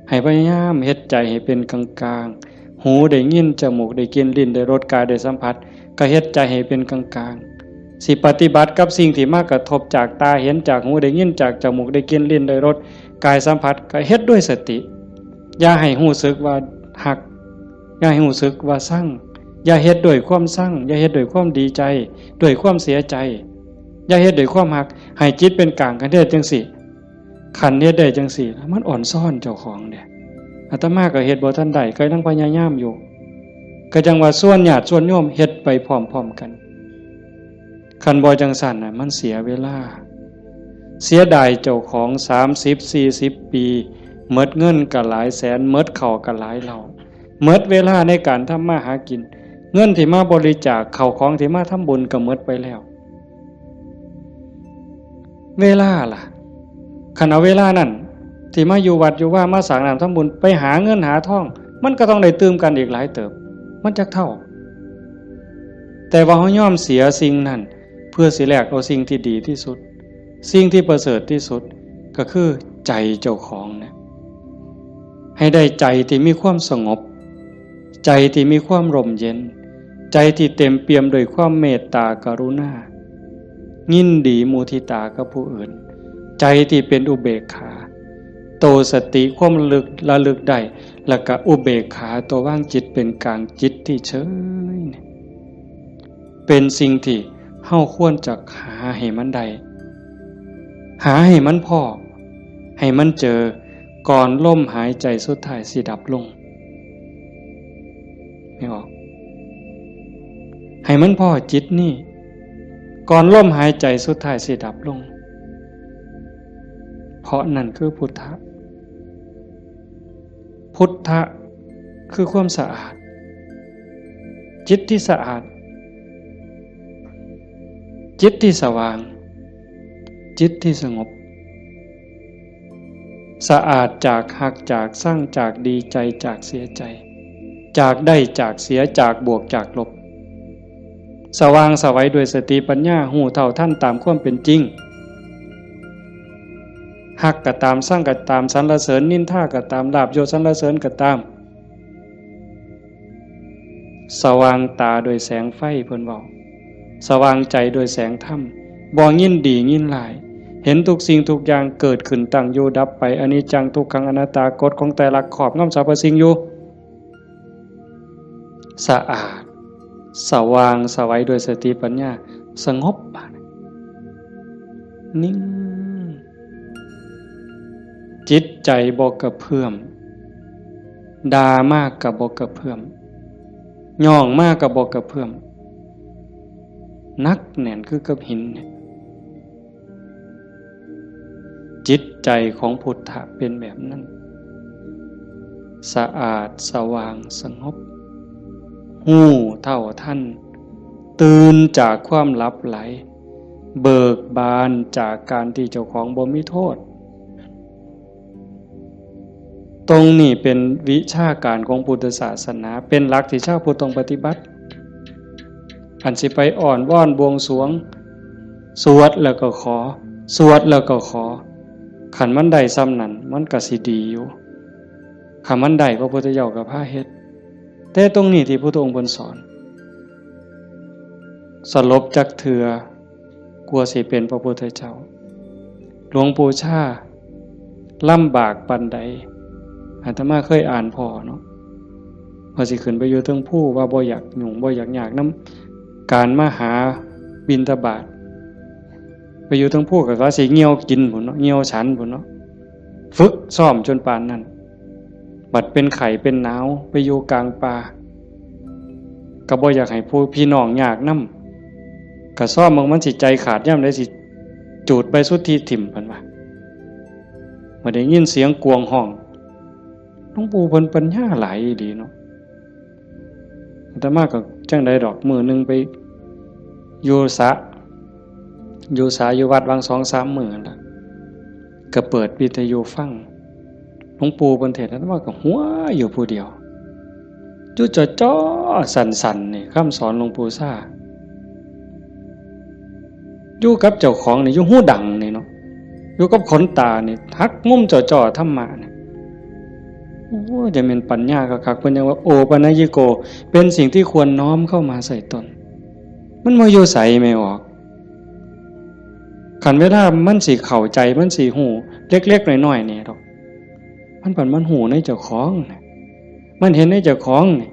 ให้พยายามเฮ็ดใจให้เป็นกลางๆหูได้ยินจมูกได้กลิ่นลิ้นได้รสกายได้สัมผัสก็เฮ็ดใจให้เป็นกลางๆสิปฏิบัติกับสิ่งที่มากระทบจากตาเห็นจากหูได้ยินจากจมูกได้กลิ่นลิ้นได้รสกายสัมผัสก็เฮ็ดด้วยสติอย่าให้รู้สึกว่าหักอย่าให้รู้สึกว่าสั่งอย่าเฮ็ดด้วยความสั่งอย่าเฮ็ดด้วยความดีใจด้วยความเสียใจอย่าเฮ็ดด้วยความหักให้จิตเป็นกลางกันเด้จังซี่คันเฮ็ดได้จังซี่มันอ่อนซ่อนเจ้าของเด้อาตมาก็เฮ็ดบ่ทันได้ก็ยังพยายามอยู่ก็จังว่าส่วนญาติส่วนโยมเฮ็ดไปพร้อมๆกันคันบ่จังซั่นน่ะมันเสียเวลาเสียดายเจ้าของ30-40 ปีหมดเงินก็หลายแสนหมดข้าวก็หลายเหล่าหมดเวลาในการทำมาหากินเงินที่มาบริจาคข้าวของที่มาทำบุญก็หมดไปแล้วเวลาล่ะคันเอาเวลานั้นที่มาอยู่วัดอยู่ว่ามาสร้างน้ำทำบุญไปหาเงินหาทองมันก็ต้องได้ตื่มกันอีกหลายเติบมันจักเท่าแต่ว่าเฮายอมเสียสิ่งนั้นเพื่อสิแลกเอาสิ่งที่ดีที่สุดสิ่งที่ประเสริฐที่สุดก็คือใจเจ้าของนะให้ได้ใจที่มีความสงบใจที่มีความร่มเย็นใจที่เต็มเปี่ยมด้วยความเมตตากรุณายินดีมุทิตากับผู้อื่นใจที่เป็นอุเบกขาโตสติความระลึกได้แล้วก็อุเบกขาตัวว่างจิตเป็นกลางจิตที่เฉยเป็นสิ่งที่เฮาควรจะหาให้มันได้หาให้มันพอให้มันเจอก่อนลมหายใจสุดท้ายสิดับลงไม่ออกให้มันพอจิตนี่ก่อนลมหายใจสุดท้ายสิดับลงเพราะนั่นคือพุทธะพุทธะคือความสะอาดจิตที่สะอาดจิตที่สว่างจิตที่สงบ สะอาดจากหักจากสร้างจากดีใจจากเสียใจจากได้จากเสียจากบวกจากลบสว่างสวัยด้วยสติปัญญาหูเท่าท่านตามความเป็นจริงหักก็ตามสร้างก็ตามสรรเสริญนินทาก็ตามลาภยศสรรเสริญก็ตามสว่างตาโดยแสงไฟเพิ่นบอกสว่างใจโดยแสงธรรมบ่ยินดียินร้ายเห็นทุกสิ่งทุกอย่างเกิดขึ้นตั้งอยู่ดับไปอนิจจังทุกขังอนัตตากฎของแต่ละขอบงำสรรพสิ่งอยู่สะอาดสว่างสวัยโดยสติปัญญาสงบนิ่งจิตใจบ่กระเพื่อมด่ามากกับบ่กระเพื่อมย่องมากกับบ่กระเพื่อมนักแน่นคือกับหินจิตใจของพุทธะเป็นแบบนั้นสะอาดสว่างสงบหูเท่าท่านตื่นจากความลับไหลเบิกบานจากการที่เจ้าของบ่มีโทษตรงนี้เป็นวิชาการของพุทธศาสนาเป็นหลักที่ชาวพุทธต้องปฏิบัติอันสิไปอ่อนว่อนบวงสรวงสวดแล้วก็ขอสวดแล้วก็ขอขันมันได้ซ้ำนั้นมันก็สิดีอยู่ขันมันได้พระพุทธเจ้ากับพระเฮ็ดแต่ตรงนี้ที่พระพุทธองค์สอนสลบจักเถื่อกลัวสิเป็นพระพุทธเจ้าหลวงปู่ชาลำบากปานใดอาตมาเคยอ่านพอเนาะว่าสิขึ้นไปอยู่เทิงผู้ว่าบ่อยากหยุ่งบ่อยากยากนำการมาหาบิณฑบาตไปอยู่เทิงผู้ก็ว่าสิเหี่ยวกินพุ่นเนาะเหี่ยวฉันพุ่นเนาะฝึกซ้อมจนปานนั้นบัดเป็นไข้เป็นหนาวไปอยู่กลางป่าก็บ่อยากให้ผู้พี่น้องยากนำก็ซ้อมมันสิใจขาดยามใดสิจูดไปสุดที่ถิ่มเพิ่นว่าบ่ได้ยินเสียงกวงห้องหลวงปู่เพิ่นปัญญาหลายดีเนาะแต่มากก็จังได๋ดอกมื้อนึงไปอยู่อยู่วัดวัง 2-3 มื้อล่ะก็เปิดวิทยุฟังหลวงปู่เพิ่นเทศน์แล้วว่าก็หัวอยู่ผู้เดียวจุจ่อๆสั่นๆนี่คำสอนหลวงปู่ซ่าอยู่กับเจ้าของนี่อยู่หูดังนี่เนาะอยู่กับขนตานี่ทักมุมจ่อๆธรรมะนี่โอ้จะเป็นปัญญาคักๆเพิ่นยังว่าโอปัญญิโกเป็นสิ่งที่ควรน้อมเข้ามาใส่ตนมันบ่อยู่ไสไม่ออกคันเวลามันสิเข้าใจมันสิฮู้เล็กๆน้อยๆนี่ดอกมันฮู้ในเจ้าของมันเห็นในเจ้าของนี่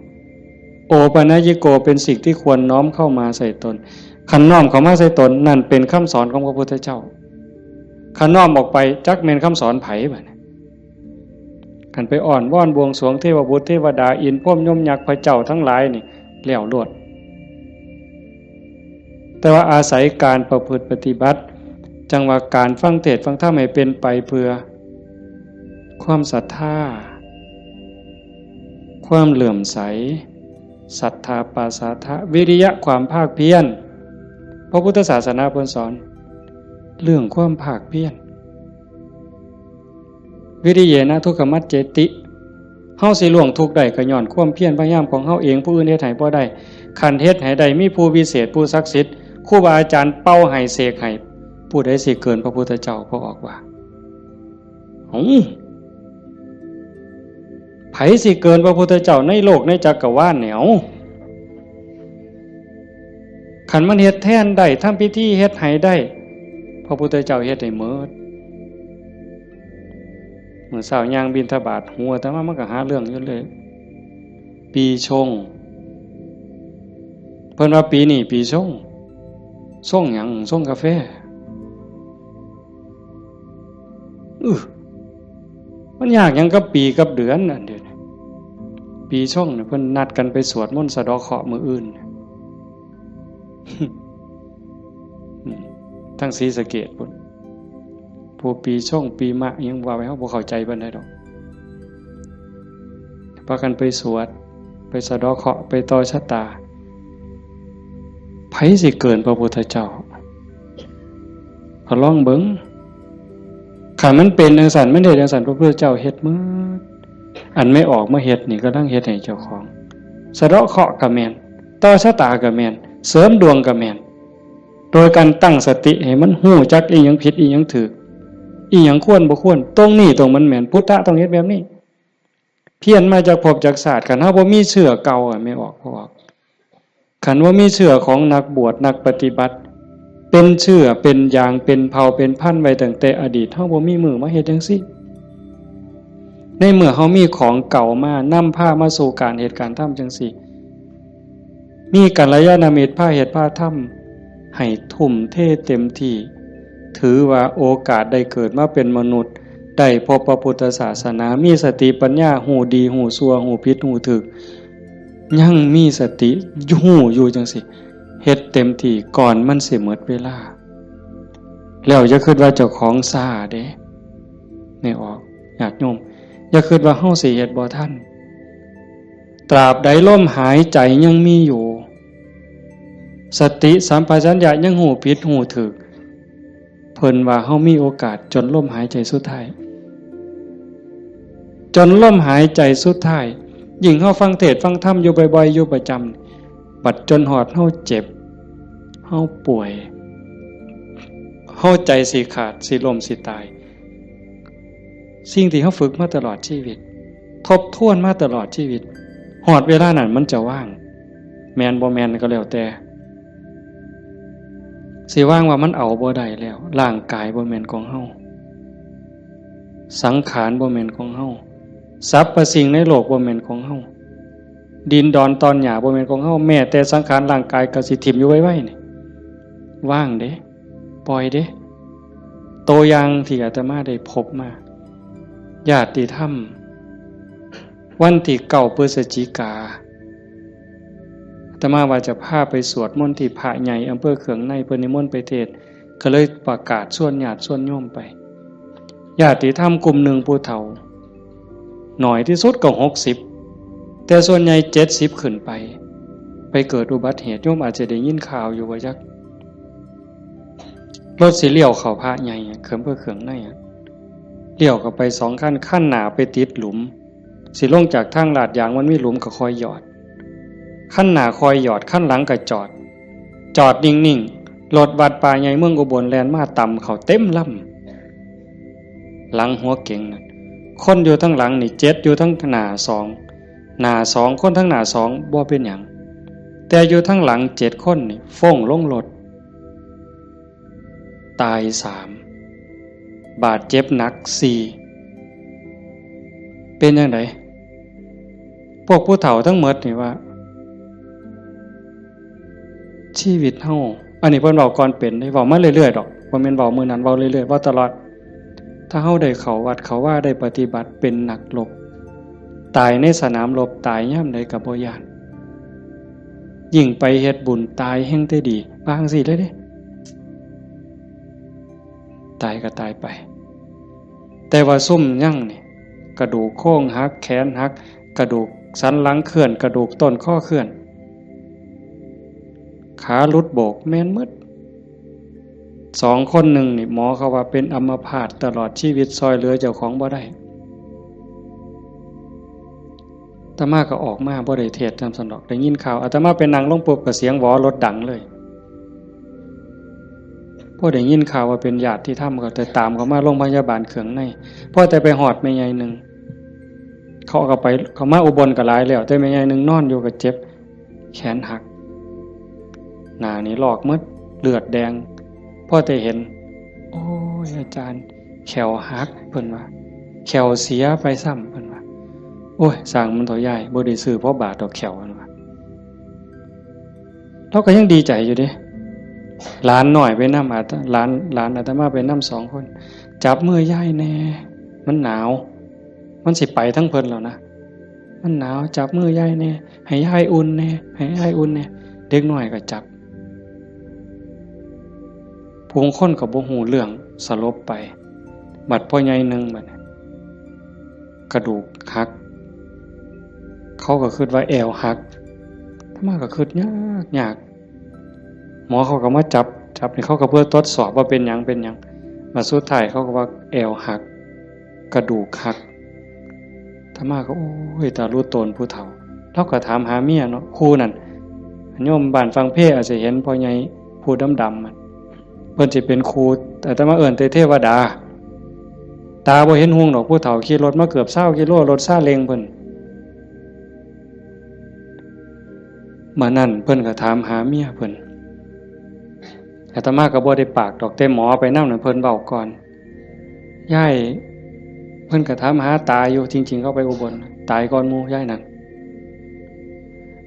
โอปัญญิโกเป็นสิ่งที่ควรน้อมเข้ามาใส่ตนคันน้อมเข้ามาใส่ตนนั่นเป็นคำสอนของพระพุทธเจ้าคันน้อมออกไปจักแม่นคำสอนไผบัดนี้คันไปอ่อนว่อนบวงสรวงเทวบุตรเทวดาอินทร์พรหมยมยักษ์พระเจ้าทั้งหลายนี่แล้วโลดแต่ว่าอาศัยการประพฤติปฏิบัติจังว่าการฟังเทศน์ฟังธรรมให้เป็นไปเพื่อความศรัทธาความเหลื่อมใสศรัทธาปาสาทะวิริยะความภาคเพียรพระพุทธศาสนาเพิ่นสอนเรื่องความภาคเพียรวิริเยนะทุกขมัจเจติเฮาสิล่วงทุกข์ได้ก็ย้อนความเพียรพยายามของเฮาเองผู้อื่นเฮ็ดให้บ่ได้คันเฮ็ดให้ได้มีผู้วิเศษผู้ศักดิ์สิทธิ์ครูบาอาจารย์เป่าให้เสกให้ผู้ใดสิเกินพระพุทธเจ้าพระออกว่าไผสิเกินพระพุทธเจ้าในโลกในจักรวาลเนี่ยคันมันเฮ็ดแทนได้ทำพิธีเฮ็ดให้ได้พระพุทธเจ้าเฮ็ดให้หมดเมื่อเช้าย่างบิณฑบาตหัวแต่ว่ามันก็หาเรื่องอยู่เลยปีชงเพิ่นว่าปีนี้ปีชงหยังชงกาแฟมันยากหยังกับปีกับเดือนน่ะเดี๋ยวปีชงเนี่ยเพิ่นนัดกันไปสวดมนต์สะเดาะเคราะห์มื้ออื่นทั้งศรีสะเกษพุ่นผู้ปีช่องปีมะยังว่าไว้เฮาบ่เข้าใจปานใดดอกพากันไปสวดไปสะเดาะเคราะห์ไปต่อชะตาไผสิเกินพระพุทธเจ้าพอลองเบิ่ง ขันมันเป็นจังสันไม่ได้จังสันพระพุทธเจ้าเฮ็ดมืดอันไม่ออกมาเฮ็ดนี่ก็ต้องเฮ็ดให้เจ้าของสะเดาะเคราะห์กับแมนต่อชะตากับแมนเสริมดวงกับแมนโดยการตั้งสติให้มันหู้จักอีหยังผิดอีหยังถูกอีหยังควรบ่ควรตรงนี้ตรงมันแม่นพุทธะต้องเฮ็ดแบบนี้เพี้ยนมาจากภพจากศาสตร์คันเฮาบ่มีเชื่อเก่าไม่ออกบ่ออกคันว่ามีเชื่อของนักบวชนักปฏิบัติเป็นเชื่อเป็นอย่างเป็นเผ่าเป็นพันธุ์ไว้ตั้งแต่อดีตเฮาบ่มีมือมาเฮ็ดจังซี่ในเมื่อเฮามีของเก่ามานำพามาสู่การเหตุการณ์ทำจังซี่มีกัลยาณมิตรพาเหตุพาทำให้ทุ่มเทเต็มที่ถือว่าโอกาสได้เกิดมาเป็นมนุษย์ได้พบพระพุทธศาสนามีสติปัญญาหูดีหูชั่วหูผิดหูถูกยังมีสติหูอยู่จังสิเฮ็ดเต็มที่ก่อนมันสิหมดเวลาแล้วอย่าคิดว่าเจ้าของซ่าเด้ไม่ออกญาติโยมอย่าคิดว่าเฮาสิเฮ็ดบ่ทันตราบใดลมหายใจยังมีอยู่สติสัมปชัญญะยังหูผิดหูถูกเพิ่นว่าเฮามีโอกาสจนลมหายใจสุดท้ายจนลมหายใจสุดท้ายยิ่งเฮาฟังเทศน์ฟังธรรมอยู่บ่อยๆอยู่ประจำบัดจนหอดเฮาเจ็บเฮาป่วยเฮาใจสิขาดสิล้มสิตายสิ่งที่เฮาฝึกมาตลอดชีวิตทบทวนมาตลอดชีวิตหอดเวลานั้นมันจะว่างแม่นบ่แม่นก็แล้วแต่สิว่างว่ามันเอาบ่ได้แล้วร่างกายบ่แม่นของเฮาสังขารบ่แม่นของเฮาสรรพสิ่งในโลกบ่แม่นของเฮาดินดอนตอนหญ้าบ่แม่นของเฮาแม้แต่สังขารร่างกายก็สิทิ่มอยู่ไว้ๆนี่ว่างเด้ปล่อยเด้ตัวอย่างที่อาตมาได้พบมาญาติธรรมวันที่9 พฤศจิกาอาตมาว่าจะพาไปสวดมนต์ที่พระใหญ่อำเภอเขืองในเพิ่นนิมนต์ไปเทศน์ก็เลยประกาศชวนญาติชวนโยมไปญาติธรรมกลุ่มหนึ่งผู้เฒ่าหน่อยที่สุดก็60แต่ส่วนใหญ่70ขึ้นไปเกิดอุบัติเหตุโยมอาจจะได้ยินข่าวอยู่ว่าจักรถสิเลี้ยวเข้าพระใหญ่เขื่อนเพื่อเขื่องในเลี้ยวเข้าไป2ขั้นขั้นหน้าไปติดหลุมสิลงจากทางลาดยางมันมีหลุมก็คอยหยอดขั้นหน้าคอยหยอดขั้นหลังก็จอดนิ่งๆรถวัดป่าใหญ่เมืองอุบลแล่นมาต่ำเข้าเต็มลำหลังหัวเก่งนั่นคนอยู่ทั้งหลังนี่7อยู่ทั้งหน้า2คนทั้งหน้า2บ่เป็นหยังแต่อยู่ทั้งหลัง7คนนี่ฟ้องลงรถตาย3บาดเจ็บหนัก4เป็นจังไดพวกผู้เฒ่าทั้งหมดนี่ว่าชีวิตเฮาอันนี้เพิ่นเว้าก่อนเป็นได้เว้ามาเรื่อยๆดอกบ่แม่นเว้ามื้อนั้นเว้าเรื่อยๆเว้าตลอดถ้าเฮาได้เข้าวัดเข้าว่าได้ปฏิบัติเป็นนักรบตายในสนามรบตายยามใดก็บ่ย้านยิ่งไปเฮ็ดบุญตายแห่งแต่ดีบางสิเลยเด้ตายก็ตายไปแต่ว่าซุ่มยั่งนี่กระดูกโค้งหักแขนหักกระดูกสันหลังเคลื่อนกระดูกต้นข้อเคลื่อนขาหลุดโบกแม่นหมด2 คนหนึ่งนี่หมอเขาว่าเป็นอัมพาตตลอดชีวิตซอยเหลือเจ้าของบ่ได้อาตมาก็ออกมาบ่ได้เทศน์นำสนอกได้ยินข่าวอาตมาเป็นนางลงปุ๊บก็เสียงหวอรถดังเลยพอได้ยินข่าวว่าเป็นญาติที่ทำก็แต่ตามเขามาโรงพยาบาลเขืองในพอแต่ไปหอดแม่ใหญ่นึงเขาก็ไปเขามาอุบลก็หลายแล้วแต่แม่ใหญ่นึงนอนอยู่ก็เจ็บแขนหักหน้านี่ลอกหมดเลือดแดงพอแต่เห็นโอ้ยอาจารย์แขวหักเพิ่นว่าแขวเสียไปซ้ำเพิ่นว่าโอ้ยสร้างมันตัวใหญ่บ่ได้ซื้อเพราะบาดดอกแขวเพิ่นว่าเราก็ยังดีใจอยู่เด้หลานหน่อยไปนำหลานอาตมาไปนำ2 คนจับมือยายแน่มันหนาวมันสิไปทั้งเพิ่นแล้วนะมันหนาวจับมือยายแน่ให้ยายอุ่นแน่ให้ยายอุ่นแน่เด็กน้อยก็จับผู้คนก็บ่ฮู้เรื่องสลบไปบัดพ่อใหญ่นึงบัดกระดูกหักเขาก็คิดว่าแอวหักอาตมาก็คิดยากหมอเขาก็มาจับนี่เขาก็เพื่อทดสอบว่าเป็นหยัง มาสุดท้ายเขาก็ว่าแอวหักกระดูกหักธรรมาก็โอ้ยตารู้ตนผู้เฒ่าเราก็ถามหาเมียเนาะครูนั่นโยมบ้านฟังเพศอาจจะเห็นพ่อใหญ่ผู้ดำๆมันเพิ่นสิเป็นครูแต่มาเอิ้นเทวดาตาบ่เห็นห่วงดอกผู้เฒ่าขี่รถมาเกือบ20กิโลรถซาเล้งเพิ่นมานั่นเพิ่นก็ถามหาเมียเพิ่นอาตมาก็บ่ได้ปากดอกแต่หมอไปนำนั่นเพิ่นเว้าก่อนย้ายเพิ่นก็ถามหาตาอยู่จริงๆเขาไปอุบลตายก่อนหมู่ย้ายนั่น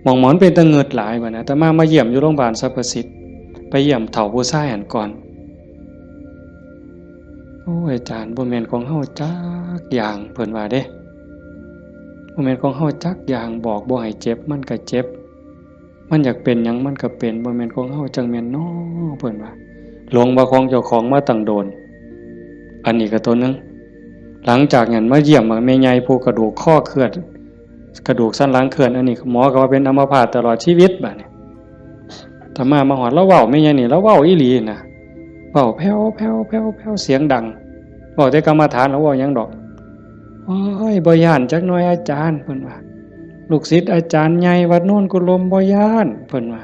หมอนเป็นตะเงิดหลายบัดนะอาตมาเยี่ยมอยู่โรงพยาบาลสรรพสิทธิ์ไปเยี่ยมเฒ่าผู้ชายหันก่อนโอ้ยอาจารย์บ่แม่นของเฮาจักอย่างเพิ่นว่าเด้บ่แม่นของเฮาจักอย่างบอกบ่ให้เจ็บมันก็เจ็บมันอยากเป็นหยังมันก็เป็นบ่แม่นของเฮาจังแม่นน้อเพิ่นว่าหลงว่าของเจ้าของมาตั้งโดนอันนี้ก็ตัวนึงหลังจากนั้นมาเยี่ยมแม่ใหญ่ผู้กระดูกข้อเคลื่อนกระดูกสันหลังเคลื่อนอันนี้หมอก็ว่าเป็นอัมพาตตลอดชีวิตบัดนี้ถ้ามาฮอดแล้วเว้าแม่ใหญ่นี่แล้วเว้าอีหลีน่ะเว้าแผ่วๆๆๆเสียงดังเว้าแต่กรรมฐานแล้วเว้าหยังดอกโอ้ยบ่ย้านจักหน่อยอาจารย์เพิ่นว่าลูกศิษย์อาจารย์ใหญ่วัดโน่นกุลมบ่ย้านเพิ่นว่า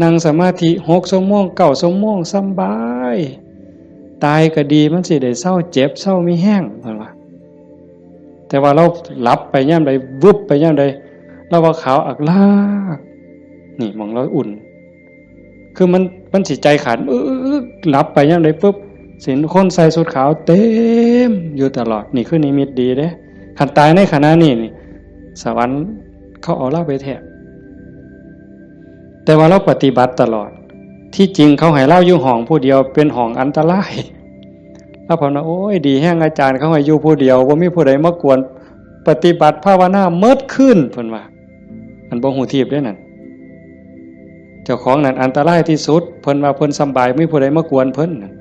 นั่งสมาธิ6ชั่วโมง9ชั่วโมงสำบายตายก็ดีมันสิได้เศร้าเจ็บเศร้ามีแห้งเพิ่นว่าแต่ว่าเราหลับไปยามใดวึบไปยามใดเราว่าขาวอักลากนี่มองเราอุ่นคือมันสิใจขันหลับไปยามใดปุ๊บสินคนใส่ชุดขาวเต็มอยู่ตลอดนี่คือนิมิตดีเด้คันตายในขณะนี้นี่สวรรค์เขาเอาเราไปแทบแต่ว่าเราปฏิบัติตลอดที่จริงเขาให้เราอยู่ห้องผู้เดียวเป็นห้องอันตรายแล้วผมว่าโอ้ยดีแห้งอาจารย์เขาให้อยู่ผู้เดียวบ่มีผู้ใดมากวนปฏิบัติภาวนาเมิดขึ้นเพิ่นว่าอันบ่ฮู้ทิพย์เด้นั่นเจ้าของนั่นอันตรายที่สุดเพิ่นว่าเพิ่นสำบายไม่มีผู้ใดมากวนเพิ่นนั่น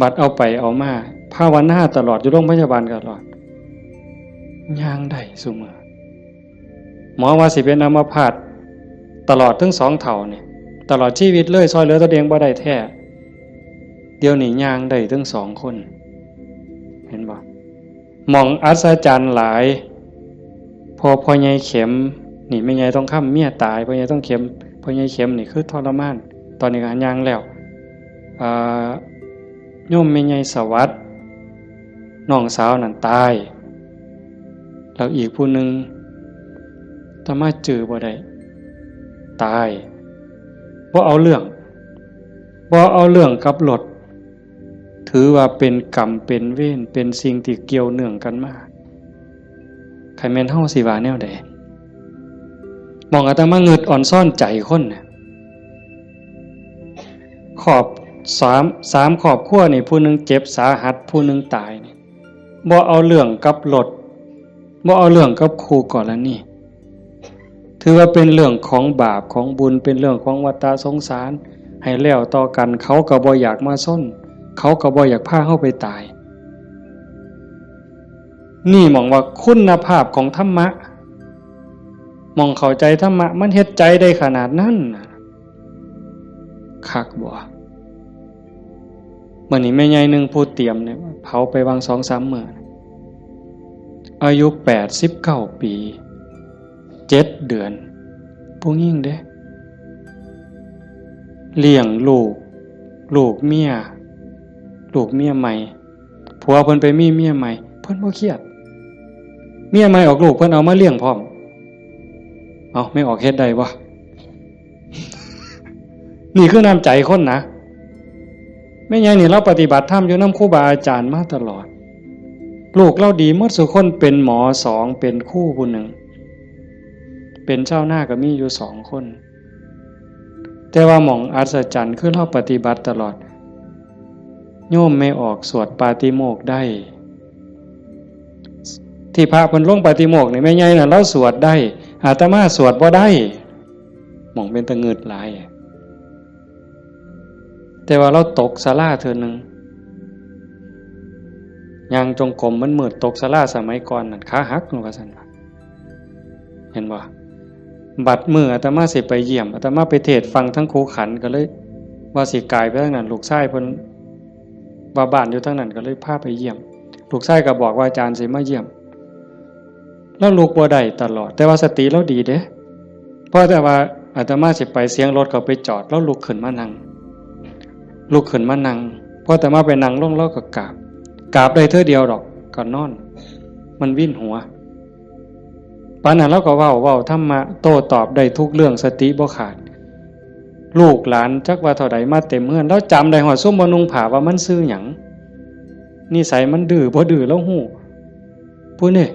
บัดเอาไปเอามาภาวนาตลอดอยู่โรงพยาบาลตลอดย่างได้ซุมื้อหมอว่าสิเป็นอัมพาตตลอดทั้ง2เท่านี่ตลอดชีวิตเลยซอยเหลือตัวเองบ่ได้แท้เดี๋ยวนี้ย่างได้ทั้ง2คนเห็นบ่มองอัศจรรย์หลายพ่อใหญ่เข็มนี่แม่ใหญ่ต้องค้ำเมียตายพ่อใหญ่ต้องเข็มพ่อใหญ่เข็มนี่คือทรมานตอนนี้ก็ย่างแล้วโยมแม่ใหญ่สวัสดิ์น้องสาวนั่นตายแล้วอีกผู้หนึ่งธรรมะจือบ่ได้ตายบ่เอาเรื่องกับรถถือว่าเป็นกรรมเป็นเวรเป็นสิ่งที่เกี่ยวเนื่องกันมาใครแม่นเฮาสิว่าแนวใดมองอาตมาเงิดอ่อนซ่อนใจคนน่ะขอบ3ครอบครัวนี่ผู้หนึงเจ็บสาหัสผู้หนึงตายนี่บ่เอาเรื่องกับรถบ่เอาเรื่องกับครูกรณีถือว่าเป็นเรื่องของบาปของบุญเป็นเรื่องของวัฏสงสารให้แล้วต่อกันเขาก็บ่อยากมาซ่อนเขาก็บ่อยากพาเฮาไปตายนี่มองว่าคุณภาพของธรรมะมองเข้าใจธรรมะมันเฮ็ดใจได้ขนาดนั้นคักบ่มื้อนี้แม่ใหญ่นึงผู้เตรียมเนี่ยเผาไปวาง 2-3 มื้ออายุ89ปี7 เดือนผู้หญิงเด้เลี้ยงลูกเมียใหม่ผัวเพิ่นไปมีเมียใหม่เพิ่นบ่เครียดเมียใหม่ออกลูกเพิ่นเอามาเลี้ยงพร้อมเอาไม่ออกเฮ็ดได้บ่ นี่คือน้ำใจคนนะแม่ใหญ่นี่เราปฏิบัติธรรมอยู่นำครูบาอาจารย์มาตลอดลูกเราดีหมดทุกคนเป็นหมอ2เป็นครูผู้หนึ่งเป็นเจ้าหน้าก็มีอยู่2คนแต่ว่าหม่องอัศจรรย์คือเราปฏิบัติตลอดโยมไม่ออกสวดปาติโมกข์ได้ที่พระเพิ่นลงปาติโมกข์นี่แม่ใหญ่น่ะเราสวดได้อาตมาสวดบ่ได้หม่องเป็นตะเงิดหลายแต่ว่าเราตกศาลาเทื่อนึงยางจงกรมมันมืดตกศาลาสมัยก่อนนั่นขาหักว่าซั่นเห็นบ่บัดมืออาตมาสิไปเยี่ยมอาตมาไปเทศน์ฟังทั้งครูขันก็เลยว่าสิกายไปทางนั้นลูกชายเพิ่น ว่าบ้านอยู่ทั้งนั้นก็เลยพาไปเยี่ยมลูกชายก็บอกว่าอาจารย์สิมาเยี่ยมแล้วลูกบ่ได้ตลอดแต่ว่าสติเราดีเด้เพราะแต่ว่าอาตมาสิไปเสียงรถก็ไปจอดแล้วลุกขึ้นมานั่งพอแต่มาไปนั่งลงแล้วก็กราบได้เท่าเดียวดอกก็นอนมันวิ่นหัวปานนั้นเราก็เว้าธรรมะโต้ตอบได้ทุกเรื่องสติบ่ขาดลูกหลานจักว่าเท่าใดมาเต็มเฮือนแล้วจำได้ฮอดซุมบ่นุ่งผ้าว่ามันชื่อหยังนิสัยมันดื้อบ่ดื้อแล้วฮู้ผู้นี่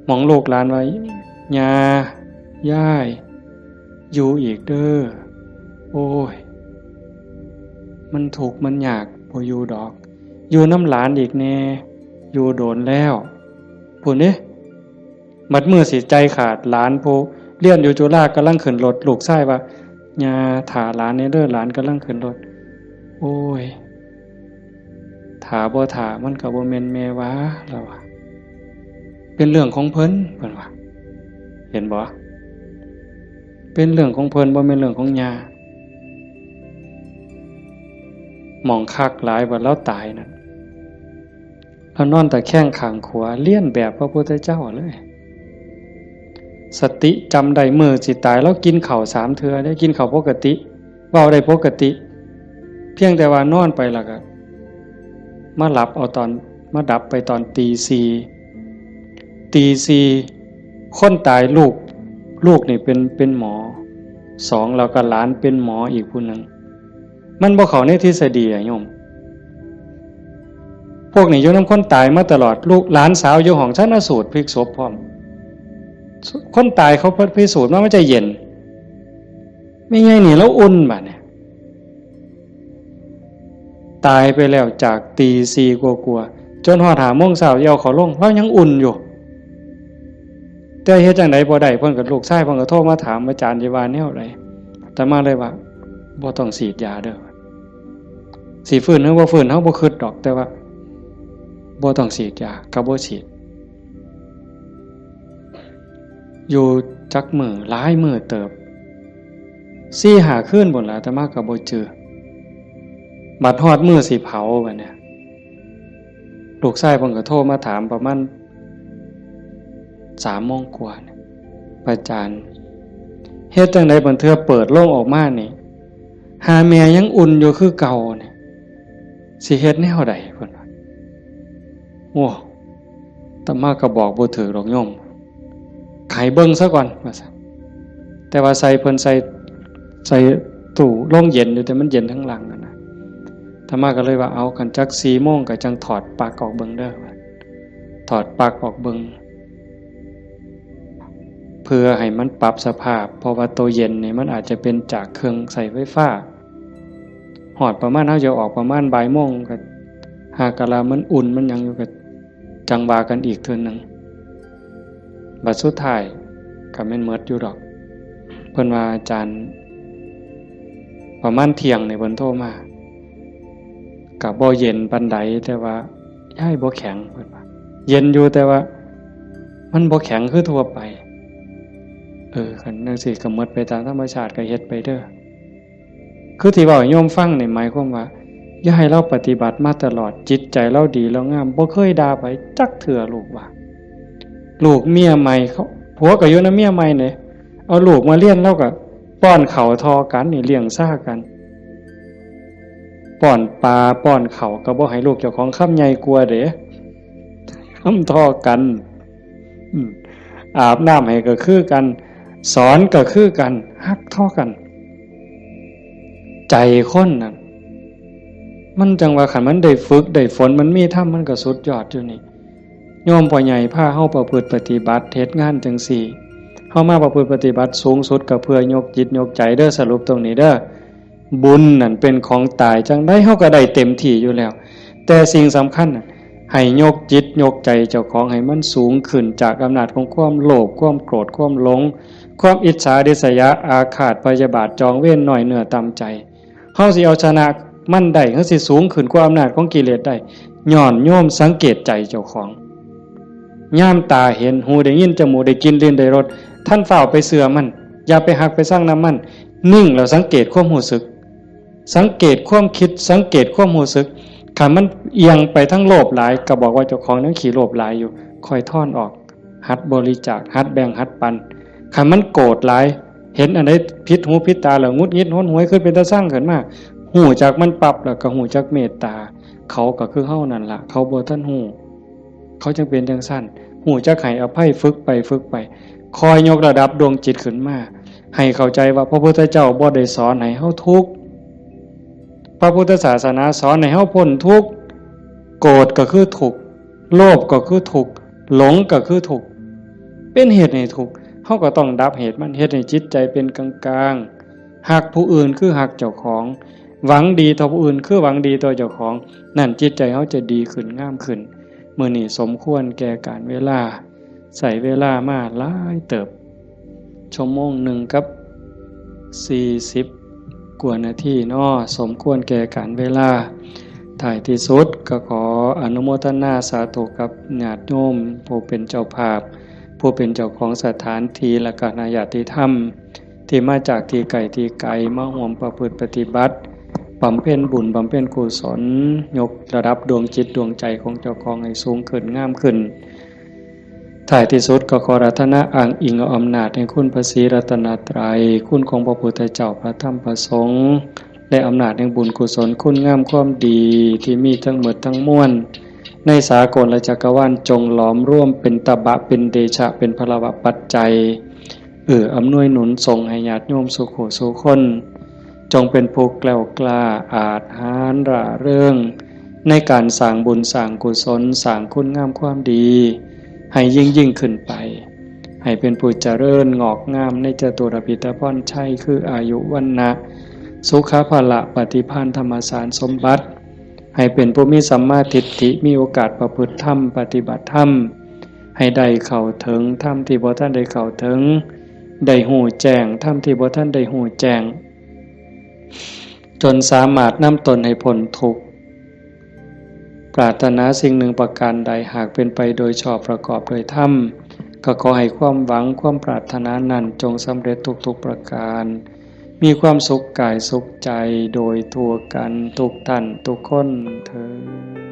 มองลูกหลานไว้ย่าย่ายอยู่อีกเด้อโอ้ยมันถูกมันยากบ่อยู่ดอกอยู่น้ำหลานอีกแน่อยู่โดนแล้วผู้นี่มัดมือสิใจขาดหลานผู้เรียนอยู่จุฬากำลังขึ้นรถลูกชายว่าย่าถ่าหลานเด้อหลานกำลังขึ้นรถโอ้ยถ่าบ่ถ่ามันก็บ่แม่นแม่วะแล้วว่าเป็นเรื่องของเพิ่นว่าเห็นบ่เป็นเรื่องของเพิ่นบ่แม่นเรื่องของย่าหมองคักหลายว่าแล้วตายนั่นแล้วนอนตะแคงข้างขวาเลียนแบบพระพุทธเจ้าเลยสติจำได้มือสิตายแล้วกินข้าว3เทื่อได้กินข้าวปกติเว้าได้ปกติเพียงแต่ว่านอนไปแล้วก็มาหลับเอาตอนมาดับไปตอนตี4คนตายลูกนี่เป็นหมอ2แล้วก็หลานเป็นหมออีกผู้นึงมันบ่เข้าในทฤษฎีอะโยมพวกนี้อยู่นำคนตายมาตลอดลูกหลานสาวอยู่ห้องชันสูตรพลิกศพพร้อมคนตายเขาพิสูจน์ว่ามันจะเย็นไม่ไงนี่แล้วอุ่นบัดเนี่ยตายไปแล้วจากตี4กว่าจนฮอด5 โมงเช้าเอาเขาลงแล้วยังอุ่นอยู่แต่เฮ็ดจังได๋บ่ได้เพิ่นก็ลูกชายเพิ่นก็โทรมาถามอาจารย์สิว่าแนวใดแต่มาเลยว่าบ่ต้องฉีดยาเด้อสิฟื้นหรือบ่ฟื้นเฮาบ่คิดดอกแต่ว่าบ่ต้องฉีดยาก็บ่ฉีดอยู่จักมื้อหลายมื้อเติบ 4-5 คืนพุ่นล่ะแต่มาก็บ่เจอบัดฮอดมื้อสิเผาบัดเนี่ยลูกชายเพิ่นก็โทรมาถามประมาณ3 โมงกว่าเนี่ยอาจารย์เฮ็ดจังได๋บัดเทื่อเปิดโลงออกมานี่หาแม่ยังอุ่นอยู่คือเก่าเนี่ยสิเฮ็ดแนวใดเพิ่นว่าโอ้ตมาก็บอกบ่ถูกดอกโยมไขเบิ่งซะก่อนว่าซั่นแต่ว่าใส่เพิ่นใส่ตู้โรงเย็นอยู่แต่มันเย็นทั้งหลังนั่นน่ะตมาก็เลยว่าเอากันจัก 4 โมงก็จังถอดปลั๊กออกเบิ่งเด้อถอดปลั๊กออกเบิ่งเพื่อให้มันปรับสภาพเพราะว่าตัวเย็นนี่มันอาจจะเป็นจากเครื่องใส่ไฟฟ้าหอดประมาณเฮาจะออกประมาณบ่ายโมงก็หากะลามันอุ่นมันยังอยู่ก็จังว่ากันอีกเทื่อนึงบัดสุดท้ายก็แม่นหมดอยู่ดอกเพิ่นว่าอาจารย์ประมาณเที่ยงนี่เพิ่นโทรมาก็บ่เย็นปานใดแต่ว่าย้ายบ่แข็งเพิ่นว่าเย็นอยู่แต่ว่ามันบ่แข็งคือทั่วไปคันจังซี่ก็หมดไปตามธรรมชาติก็เฮ็ดไปเด้อคือที่เว้าให้โยมฟังนี่หมายความว่าอย่าให้เราปฏิบัติมาตลอดจิตใจเราดีเรางามบ่เคยด่าไผจักเทื่อลูกว่าลูกเมียใหม่เขาผัวก็อยู่นำเมียใหม่นี่เอาลูกมาเลี้ยงแล้วก็ป้อนข้าวทอกันนี่เลี้ยงซ่ากันป้อนปลาป้อนข้าวก็บ่ให้ลูกเจ้าของคำใหญ่กว่าเด้คำทอกันอาบน้ำให้ก็คือกันสอนก็คือกันฮักทอกันใจคนน่ะมันจังว่าคันมันได้ฝึกได้ฝนมันมีธรรมมันก็สุดยอดอยู่นี่โยมพ่อใหญ่พาเฮาประพฤติปฏิบัติเฮ็ดงานจังซี่เฮามาประพฤติปฏิบัติสูงสุดก็เพื่อยกจิตยกใจเด้อสรุปตรงนี้เด้อบุญนั่นเป็นของตายจังได๋เฮาก็ได้เต็มที่อยู่แล้วแต่สิ่งสำคัญน่ะให้ยกจิตยกใจเจ้าของให้มันสูงขึ้นจากอำนาจของความโลภความโกรธความหลงความอิจฉาริษยาอาฆาตพยาบาทจองเว้นน้อยเนื้อต่ำใจเฮาสิเอาชนะมันได้เฮาสิสูงขึ้นกว่าอำนาจของกิเลสได้ย้อนโยมสังเกตใจเจ้าของย่ามตาเห็นหูได้ยินจมูกได้กินลิ้นได้รสท่านเฝ้าไปเสือมันอย่าไปหักไปสร้างน้ำมันนิ่งแล้วสังเกตความรู้สึก สังเกตความคิดสังเกตความรู้สึกคันมันเอียงไปทั้งโลภหลายก็บอกว่าเจ้าของนั้นขี้โลภหลายอยู่คอยท่อนออกหัดบริจาคหัดแบ่งหัดปันคันมันโกรธหลายเห็นอันใดผิดหูผิดตาแล้วงุดงิดห้นหวยขึ้นเป็นตาสร้างขึ้นมาหูจากมันปรับแล้วก็หูจากเมตตาเขาก็คือเฮานั่นล่ะเขาบ่ทันหูเขาจึงเป็นจังซั่นหูจักให้อภัยฝึกไปคอยยกระดับดวงจิตขึ้นมาให้เข้าใจว่าพระพุทธเจ้าบ่ได้สอนให้เฮาทุกข์พระพุทธศาสนาสอนให้เฮาพ้นทุกข์โกรธก็คือทุกข์โลภก็คือทุกข์หลงก็คือทุกข์เป็นเหตุให้ทุกข์เฮาก็ต้องดับเหตุมันเฮ็ดให้จิตใจเป็นกลางๆฮักผู้อื่นคือฮักเจ้าของหวังดีต่อผู้อื่นคือหวังดีต่อเจ้าของนั่นจิตใจเฮาจะดีขึ้นงามขึ้นมื้อนี้สมควรแก่การเวลาใส่เวลามาหลายเติบชั่วโมงหนึ่งกับ40กว่านาทีเนาะสมควรแก่การเวลาท้ายที่สุดก็ขออนุโมทนาสาธุกับญาติโยมผู้เป็นเจ้าภาพผู้เป็นเจ้าของสถานที่และก็ญาติธรรมที่มาจากที่ไกลมาร่วมประพฤติปฏิบัติบำเพ็ญบุญบำเพ็ญกุศลยกระดับดวงจิตดวงใจของเจ้าของให้สูงขึ้นงามขึ้นท้ายที่สุดก็ขอรัตนะอ้างอิงเอาอำนาจแห่งคุณพระศรีรัตนตรัยคุณของพระพุทธเจ้าพระธรรมพระสงฆ์และอำนาจแห่งบุญกุศลคุณงามความดีที่มีทั้งหมดทั้งมวลในสากลและจักรวาลจงหลอมร่วมเป็นตบะเป็นเดชะเป็นพลวะปัจจัยอำนวยหนุนส่งให้ญาติโยมสุขสุขคนจงเป็นผู้แกล้วกล้าอาจหาญร่าเริงในการสร้างบุญสร้างกุศลสร้างคุณงามความดีให้ยิ่งขึ้นไปให้เป็นผู้เจริญงอกงามในจตุรพิธพรชัยคืออายุวันนะสุขภละปฏิภาณธรรมสารสมบัติให้เป็นผู้มีสัมมาทิฏฐิมีโอกาสประพฤติธรรมปฏิบัติธรรมให้ได้เข้าถึงธรรมที่บ่ท่านได้เข้าถึงได้หูแจ้งธรรมที่บ่ท่านได้หูแจ้งจนสามารถนำตนให้พ้นทุกข์ปรารถนาสิ่งหนึ่งประการใดหากเป็นไปโดยชอบประกอบโดยธรรมก็ขอให้ความหวังความปรารถนานั้นจงสำเร็จทุกประการมีความสุขกายสุขใจโดยทั่วกันทุกท่านทุกคนเทอญ